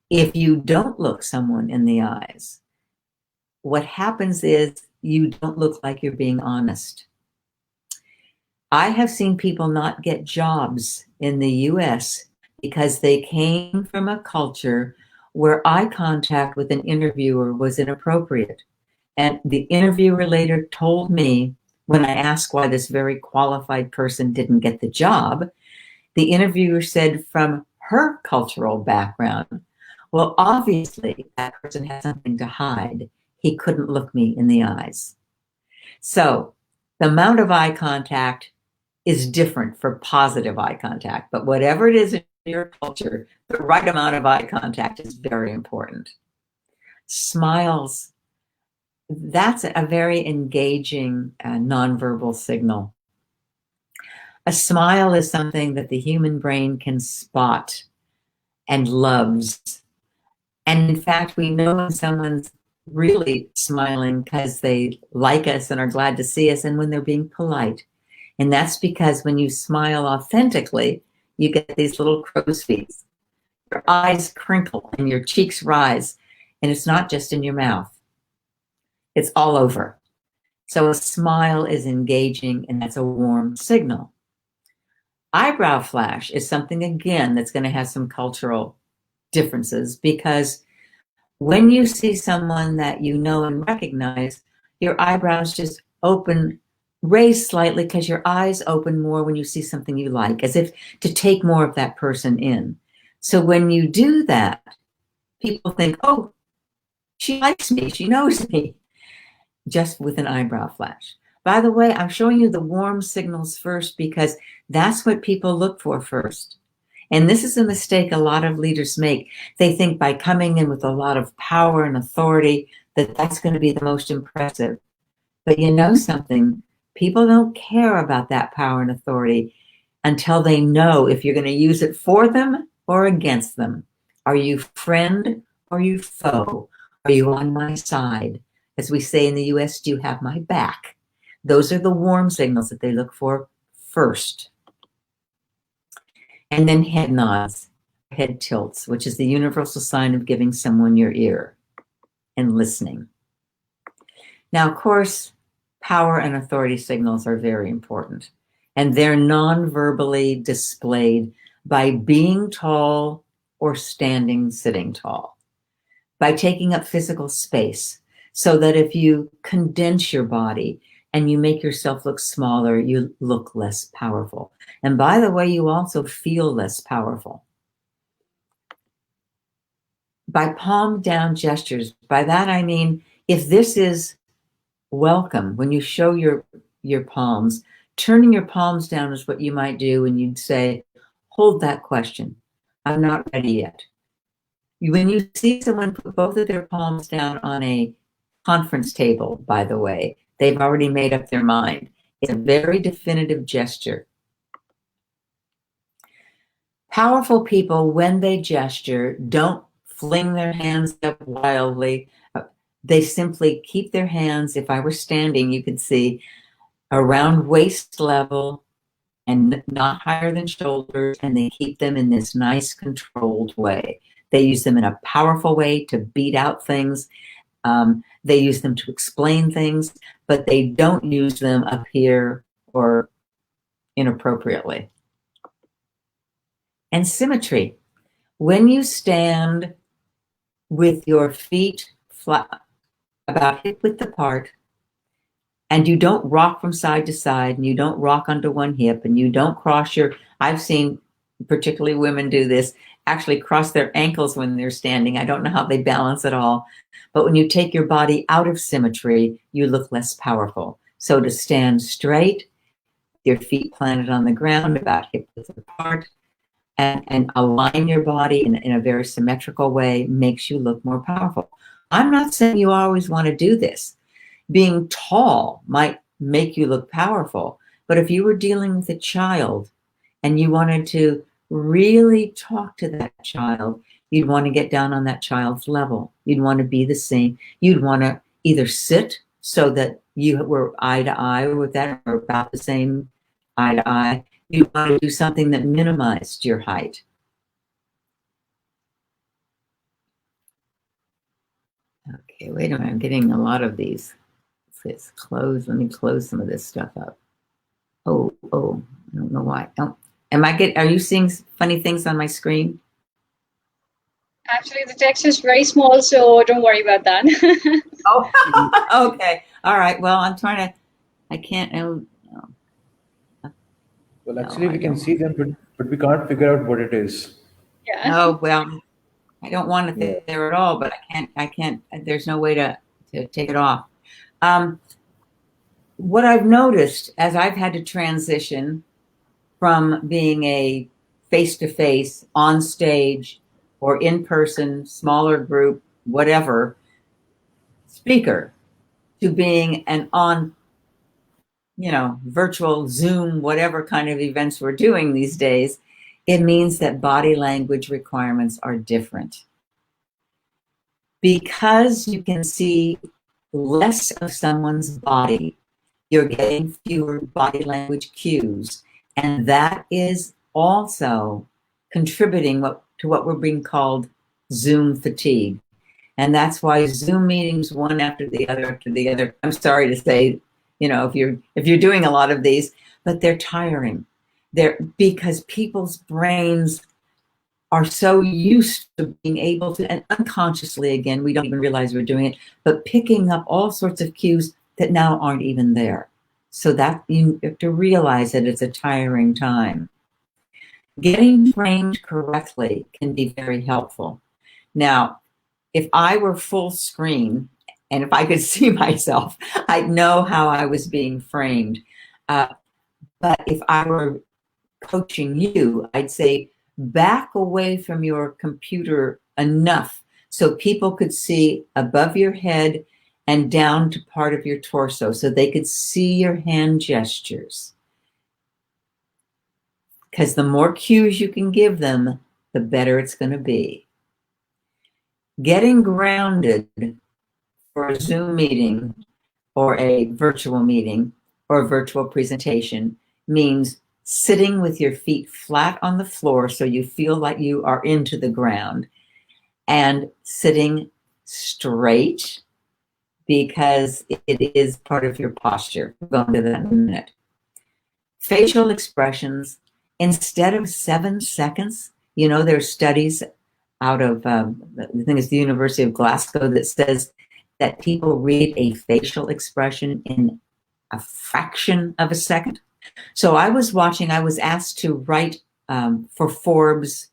If you don't look someone in the eyes, what happens is you don't look like you're being honest. I have seen people not get jobs in the US because they came from a culture where eye contact with an interviewer was inappropriate. And the interviewer later told me, when I asked why this very qualified person didn't get the job, the interviewer said, from her cultural background, well, obviously that person had something to hide. He couldn't look me in the eyes. So the amount of eye contact is different for positive eye contact, but whatever it is in your culture, the right amount of eye contact is very important. Smiles, that's a very engaging nonverbal signal. A smile is something that the human brain can spot and loves. And in fact, we know when someone's really smiling because they like us and are glad to see us, and when they're being polite. And that's because when you smile authentically, you get these little crow's feet. Your eyes crinkle and your cheeks rise. And it's not just in your mouth. It's all over. So a smile is engaging, and that's a warm signal. Eyebrow flash is something, again, that's going to have some cultural differences, because when you see someone that you know and recognize, your eyebrows just open, raise slightly, because your eyes open more when you see something you like, as if to take more of that person in. So when you do that, people think, oh, she likes me, she knows me, just with an eyebrow flash. By the way, I'm showing you the warm signals first because that's what people look for first. And this is a mistake a lot of leaders make. They think by coming in with a lot of power and authority that that's going to be the most impressive. But you know something? People don't care about that power and authority until they know if you're going to use it for them or against them. Are you friend or are you foe? Are you on my side? As we say in the US, do you have my back? Those are the warm signals that they look for first. And then head nods, head tilts, which is the universal sign of giving someone your ear and listening. Now, of course, power and authority signals are very important, and they're non-verbally displayed by being tall or standing, sitting tall, by taking up physical space, so that if you condense your body and you make yourself look smaller, you look less powerful. And by the way, you also feel less powerful. By palm down gestures, by that I mean, if this is welcome, when you show your palms, turning your palms down is what you might do when you'd say, hold that question, I'm not ready yet. When you see someone put both of their palms down on a conference table, by the way, they've already made up their mind. It's a very definitive gesture. Powerful people, when they gesture, don't fling their hands up wildly. They simply keep their hands, if I were standing, you could see, around waist level and not higher than shoulders, and they keep them in this nice controlled way. They use them in a powerful way to beat out things. They use them to explain things, but they don't use them up here or inappropriately. And symmetry. When you stand with your feet flat, about hip width apart, and you don't rock from side to side, and you don't rock onto one hip, and you don't cross your, I've seen particularly women do this, actually cross their ankles when they're standing. I don't know how they balance at all. But when you take your body out of symmetry, you look less powerful. So to stand straight, your feet planted on the ground about hip width apart, and align your body in a very symmetrical way makes you look more powerful. I'm not saying you always want to do this. Being tall might make you look powerful, but if you were dealing with a child and you wanted to really talk to that child, you'd want to get down on that child's level. You'd want to be the same. You'd want to either sit so that you were eye to eye with that, or about the same eye to eye. You'd want to do something that minimized your height. Okay, wait a minute. I'm getting a lot of these. Let's close. Let me close some of this stuff up. Oh, I don't know why. Oh, are you seeing funny things on my screen? Actually, the text is very small, so don't worry about that. Oh, okay. All right. Well, I'm trying to, I can't, Well, no, actually, I we can don't. see them, but we can't figure out what it is. Yeah. Oh, well, I don't want it Yeah. there at all, but I can't, there's no way to take it off. Um, what I've noticed as I've had to transition from being a face-to-face, on stage, or in person, smaller group, whatever, speaker, to being an on, virtual Zoom, whatever kind of events we're doing these days, it means that body language requirements are different. Because you can see less of someone's body, you're getting fewer body language cues. And that is also contributing to what we're being called Zoom fatigue. And that's why Zoom meetings, one after the other, I'm sorry to say, if you're doing a lot of these, but they're tiring. They're because people's brains are so used to being able to, and unconsciously, again, we don't even realize we're doing it, but picking up all sorts of cues that now aren't even there. So that you have to realize that it's a tiring time. Getting framed correctly can be very helpful. Now, if I were full screen and if I could see myself, I'd know how I was being framed. But if I were coaching you, I'd say back away from your computer enough so people could see above your head and down to part of your torso so they could see your hand gestures. Because the more cues you can give them, the better it's going to be. Getting grounded for a Zoom meeting or a virtual meeting or a virtual presentation means sitting with your feet flat on the floor so you feel like you are into the ground, and sitting straight because it is part of your posture. We'll go into that in a minute. Facial expressions, instead of 7 seconds, there's studies out of, I think it's the University of Glasgow that says that people read a facial expression in a fraction of a second. So I was asked to write for Forbes.com,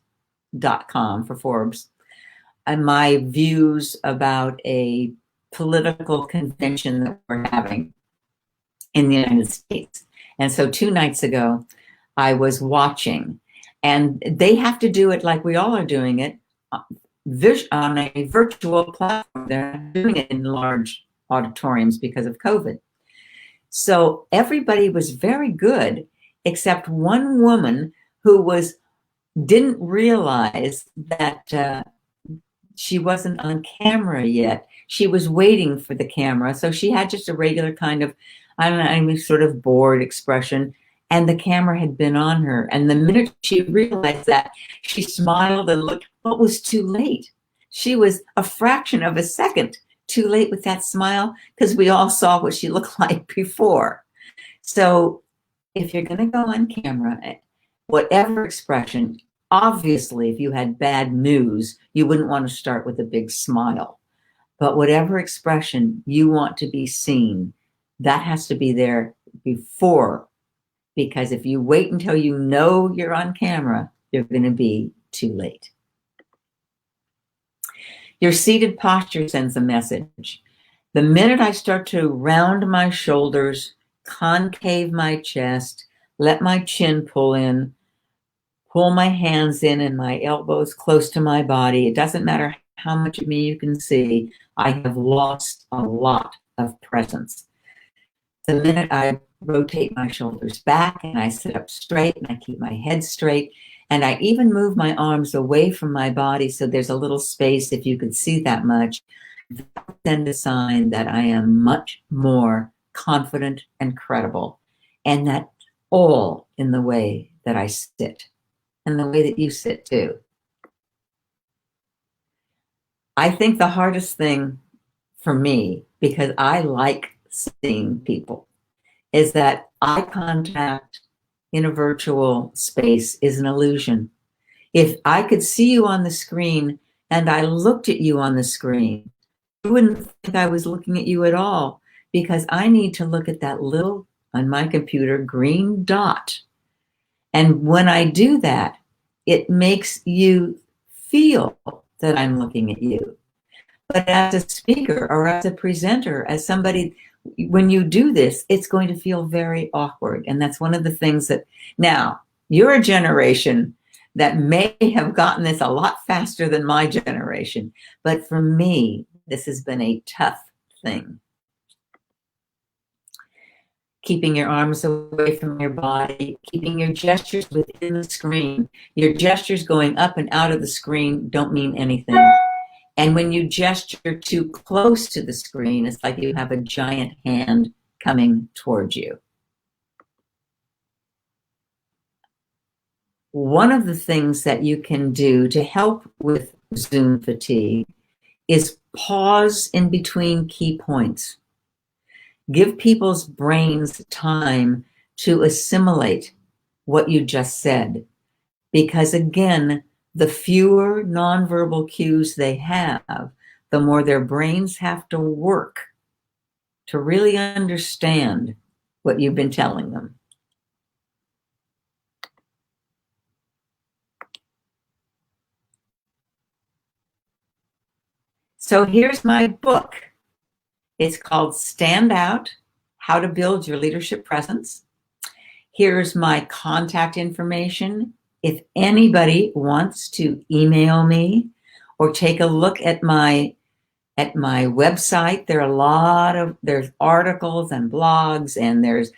for Forbes, and my views about a political convention that we're having in the United States. And so 2 nights ago, I was watching, and they have to do it like we all are doing it on a virtual platform. They're not doing it in large auditoriums because of COVID. So everybody was very good, except one woman who didn't realize that she wasn't on camera yet. She was waiting for the camera. So she had just a regular kind of, sort of bored expression. And the camera had been on her. And the minute she realized that, she smiled and looked, but was too late. She was a fraction of a second too late with that smile because we all saw what she looked like before. So if you're going to go on camera, whatever expression, obviously, if you had bad news, you wouldn't want to start with a big smile. But whatever expression you want to be seen, that has to be there before. Because if you wait until you know you're on camera, you're going to be too late. Your seated posture sends a message. The minute I start to round my shoulders, concave my chest, let my chin pull in, pull my hands in and my elbows close to my body, it doesn't matter how much of me you can see, I have lost a lot of presence. The minute I rotate my shoulders back and I sit up straight and I keep my head straight, and I even move my arms away from my body so there's a little space if you could see that much, that would send a sign that I am much more confident and credible. And that all in the way that I sit and the way that you sit too. I think the hardest thing for me, because I like seeing people, is that eye contact in a virtual space is an illusion. If I could see you on the screen and I looked at you on the screen, you wouldn't think I was looking at you at all, because I need to look at that little, on my computer, green dot. And when I do that, it makes you feel that I'm looking at you. But as a speaker or as a presenter, as somebody, when you do this, it's going to feel very awkward. And that's one of the things that, now, you're a generation that may have gotten this a lot faster than my generation. But for me, this has been a tough thing. Keeping your arms away from your body, keeping your gestures within the screen. Your gestures going up and out of the screen don't mean anything. And when you gesture too close to the screen, it's like you have a giant hand coming towards you. One of the things that you can do to help with Zoom fatigue is pause in between key points. Give people's brains time to assimilate what you just said. Because again, the fewer nonverbal cues they have, the more their brains have to work to really understand what you've been telling them. So here's my book. It's called Stand Out: How to Build Your Leadership Presence. Here's my contact information. If anybody wants to email me or take a look at my website, there's articles and blogs, and there's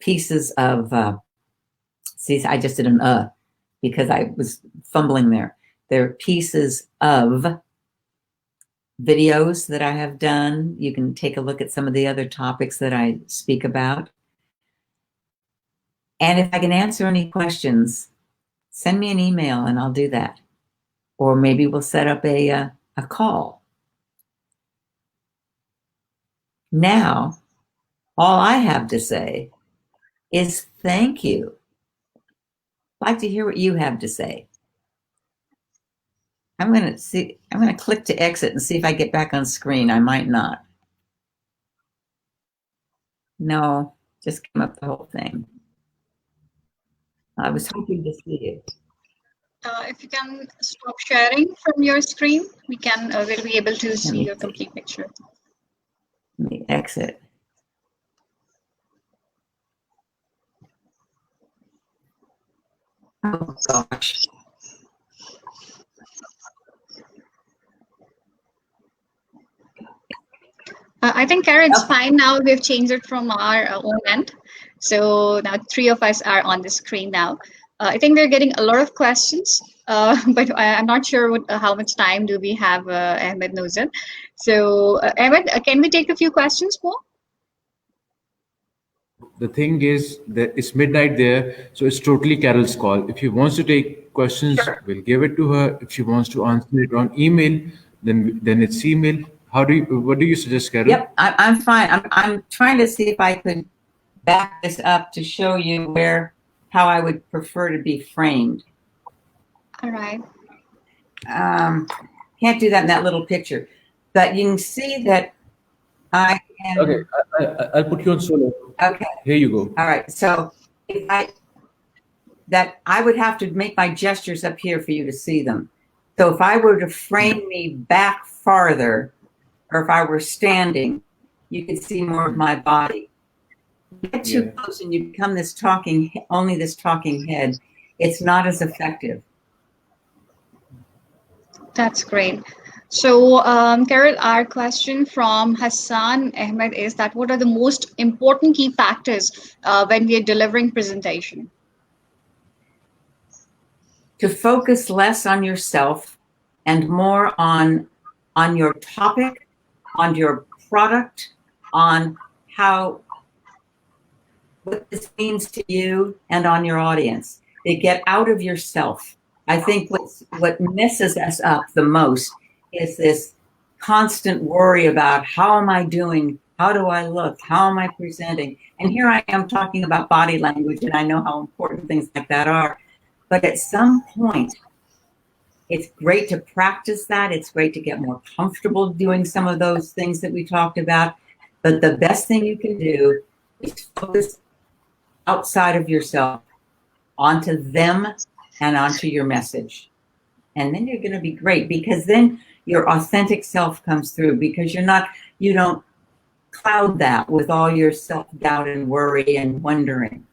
pieces of, see, I just did an because I was fumbling there. There are pieces of videos that I have done. You can take a look at some of the other topics that I speak about. And if I can answer any questions, send me an email and I'll do that. Or maybe we'll set up a call. Now, all I have to say is thank you. I'd like to hear what you have to say. I'm going to click to exit and see if I get back on screen. I might not. No, just come up the whole thing. I was hoping to see it. If you can stop sharing from your screen, we'll be able to see your complete picture. Let me exit. Oh gosh. I think, Karen, it's fine now. We've changed it from our own end. So now 3 of us are on the screen now. I think we're getting a lot of questions, but I'm not sure how much time do we have, Ahmed Nozan. So, Ahmed, can we take a few questions more? The thing is that it's midnight there, so it's totally Carol's call. If she wants to take questions, sure, we'll give it to her. If she wants to answer it on email, then it's email. What do you suggest, Carol? Yep, I'm fine. I'm trying to see if I could back this up to show you how I would prefer to be framed. All right. Can't do that in that little picture, but you can see that I can. Okay, I'll put you on solo. Okay. Here you go. All right. So if I would have to make my gestures up here for you to see them. So if I were to frame me back farther, or if I were standing, you could see more of my body. You get too close and you become only this talking head. It's not as effective. That's great. So, Carol, our question from Hassan Ahmed is that what are the most important key factors when we are delivering presentation? To focus less on yourself and more on your topic, on your product, on what this means to you, and on your audience. They get out of yourself. I think what messes us up the most is this constant worry about how am I doing? How do I look? How am I presenting? And here I am talking about body language, and I know how important things like that are. But at some point, It's great to practice that. It's great to get more comfortable doing some of those things that we talked about. But the best thing you can do is focus outside of yourself onto them and onto your message. And then you're going to be great, because then your authentic self comes through, because you don't cloud that with all your self-doubt and worry and wondering.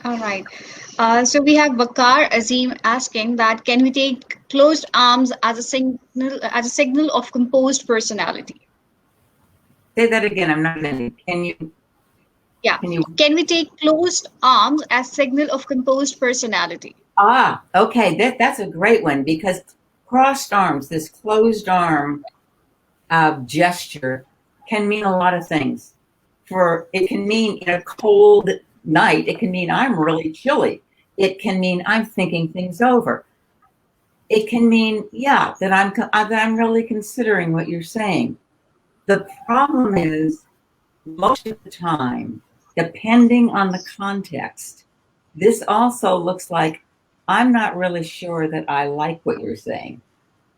All right. So we have Bakar Azim asking that, can we take closed arms as a signal of composed personality? Say that again. I'm not getting. Can you? Yeah. Can we take closed arms as signal of composed personality? Okay. That's a great one, because crossed arms, this closed arm gesture, can mean a lot of things. It can mean in a cold night, it can mean I'm really chilly. It can mean I'm thinking things over. It can mean, that I'm really considering what you're saying. The problem is, most of the time, depending on the context, this also looks like I'm not really sure that I like what you're saying.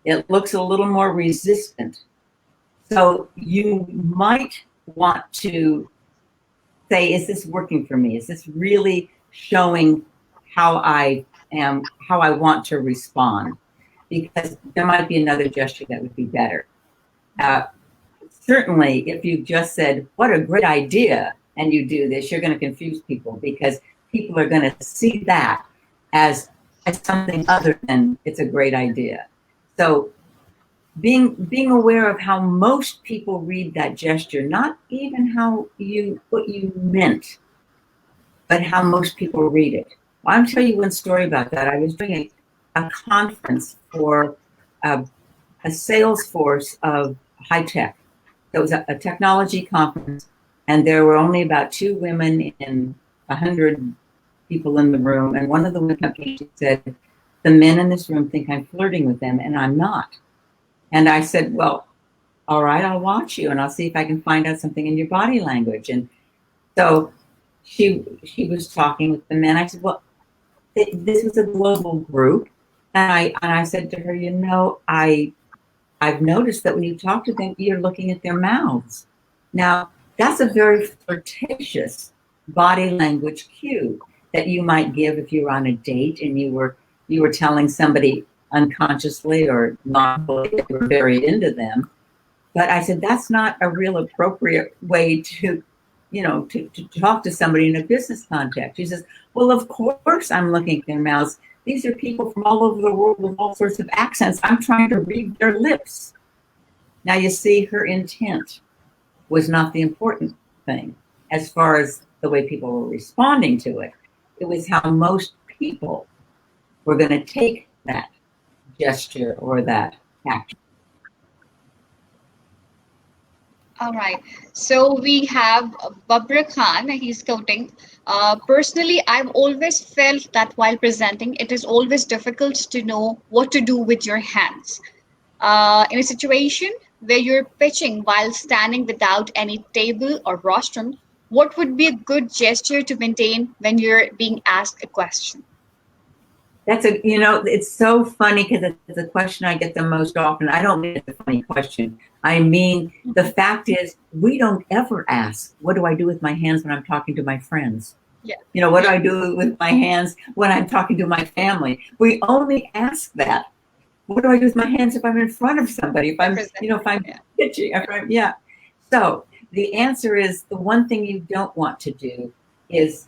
It looks a little more resistant. So you might want to say, is this working for me? Is this really showing how I want to respond? Because there might be another gesture that would be better. Certainly, if you just said, what a great idea, and you do this, you're going to confuse people, because people are going to see that as something other than it's a great idea. So being aware of how most people read that gesture, not even what you meant, but how most people read it. Well, I'll tell you one story about that. I was doing a conference for a sales force of high tech. It was a technology conference, and there were only about 2 women in 100 people in the room. And one of the women came and said, the men in this room think I'm flirting with them, and I'm not. And I said, well, all right, I'll watch you and I'll see if I can find out something in your body language. And so she was talking with the men. I said, well, this was a global group. And I said to her, I've noticed that when you talk to them, you're looking at their mouths. Now, that's a very flirtatious body language cue that you might give if you were on a date and you were telling somebody unconsciously or not that you were very into them. But I said, that's not a real appropriate way to talk to somebody in a business context. She says, well, of course I'm looking at their mouths. These are people from all over the world with all sorts of accents. I'm trying to read their lips. Now, you see, her intent was not the important thing as far as the way people were responding to it. It was how most people were going to take that gesture or that action. All right. So we have Babra Khan. He's quoting, personally, I've always felt that while presenting, it is always difficult to know what to do with your hands. In a situation where you're pitching while standing without any table or rostrum, what would be a good gesture to maintain when you're being asked a question? It's so funny, because it's a question I get the most often. I don't mean it's a funny question. I mean, the fact is, we don't ever ask, what do I do with my hands when I'm talking to my friends? Yeah. What do I do with my hands when I'm talking to my family? We only ask that. What do I do with my hands if I'm in front of somebody? If I'm, if I'm pitching, So the answer is, the one thing you don't want to do is,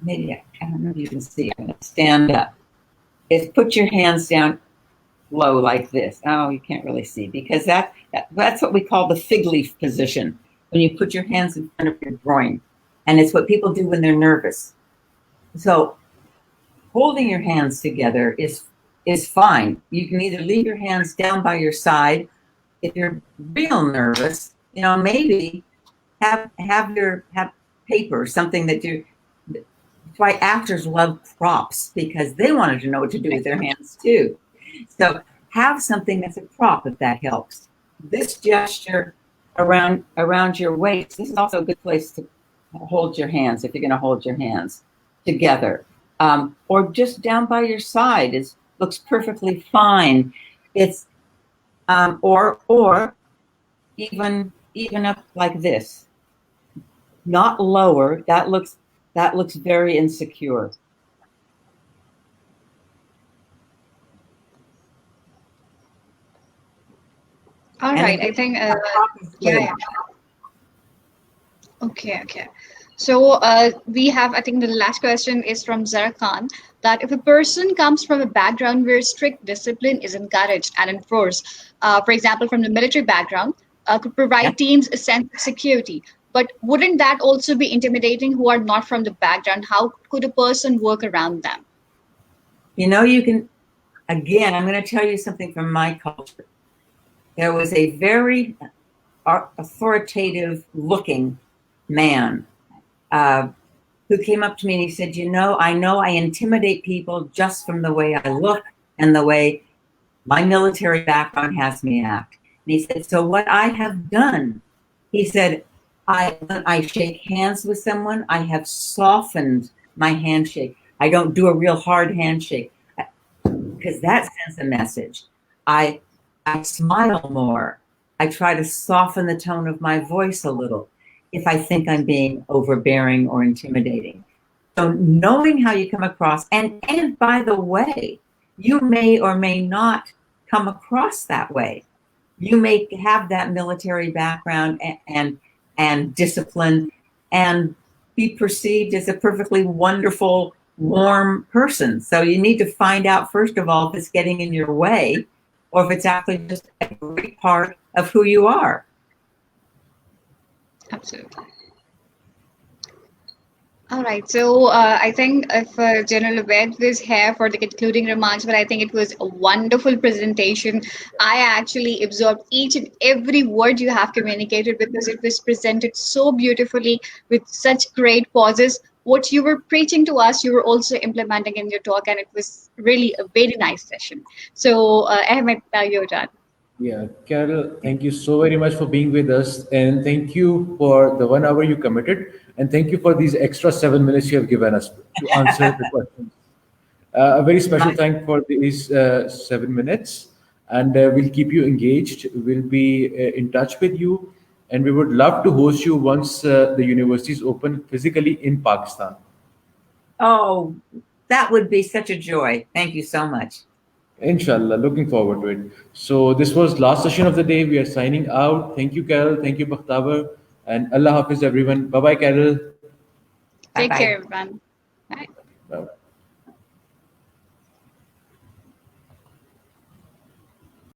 maybe, I don't know if you can see, I'm going to stand up, is put your hands down low like this. Oh, you can't really see, because that's what we call the fig leaf position, when you put your hands in front of your groin. And it's what people do when they're nervous. So holding your hands together is fine. You can either leave your hands down by your side. If you're real nervous, maybe have paper, something that you. That's why actors love props, because they wanted to know what to do with their hands too. So have something that's a prop, if that helps. This gesture around your waist, this is also a good place to hold your hands, if you're going to hold your hands together. or just down by your side. It looks perfectly fine. It's or even up like this, not lower. That looks very insecure. All right, I think yeah. Okay. So we have, I think the last question is from Zara Khan, that if a person comes from a background where strict discipline is encouraged and enforced, for example, from the military background, could provide teams a sense of security. But wouldn't that also be intimidating who are not from the background? How could a person work around them? You know, you can, again, I'm going to tell you something from my culture. There was a very authoritative looking man who came up to me and he said, I know I intimidate people just from the way I look and the way my military background has me act. And he said, so what I have done, he said, when I shake hands with someone, I have softened my handshake. I don't do a real hard handshake because that sends a message. I smile more. I try to soften the tone of my voice a little if I think I'm being overbearing or intimidating. So knowing how you come across, and by the way, you may or may not come across that way. You may have that military background and discipline and be perceived as a perfectly wonderful, warm person. So you need to find out, first of all, if it's getting in your way or if it's actually just a great part of who you are. Absolutely. All right. So I think if General Abed was here for the concluding remarks, but I think it was a wonderful presentation. I actually absorbed each and every word you have communicated because it was presented so beautifully with such great pauses. What you were preaching to us, you were also implementing in your talk, and it was really a very nice session. So Ahmed, now you're done. Yeah, Carol, thank you so very much for being with us. And thank you for the 1 hour you committed. And thank you for these extra 7 minutes you have given us to answer the questions. A very special thank for these 7 minutes. And we'll keep you engaged. We'll be in touch with you. And we would love to host you once the universities open physically in Pakistan. Oh, that would be such a joy. Thank you so much. Inshallah, looking forward to it. So this was last session of the day. We are signing out. Thank you, Carol. Thank you, Bakhtawar. And Allah Hafiz, everyone. Bye-bye, Carol. Take care, everyone. Bye. Bye.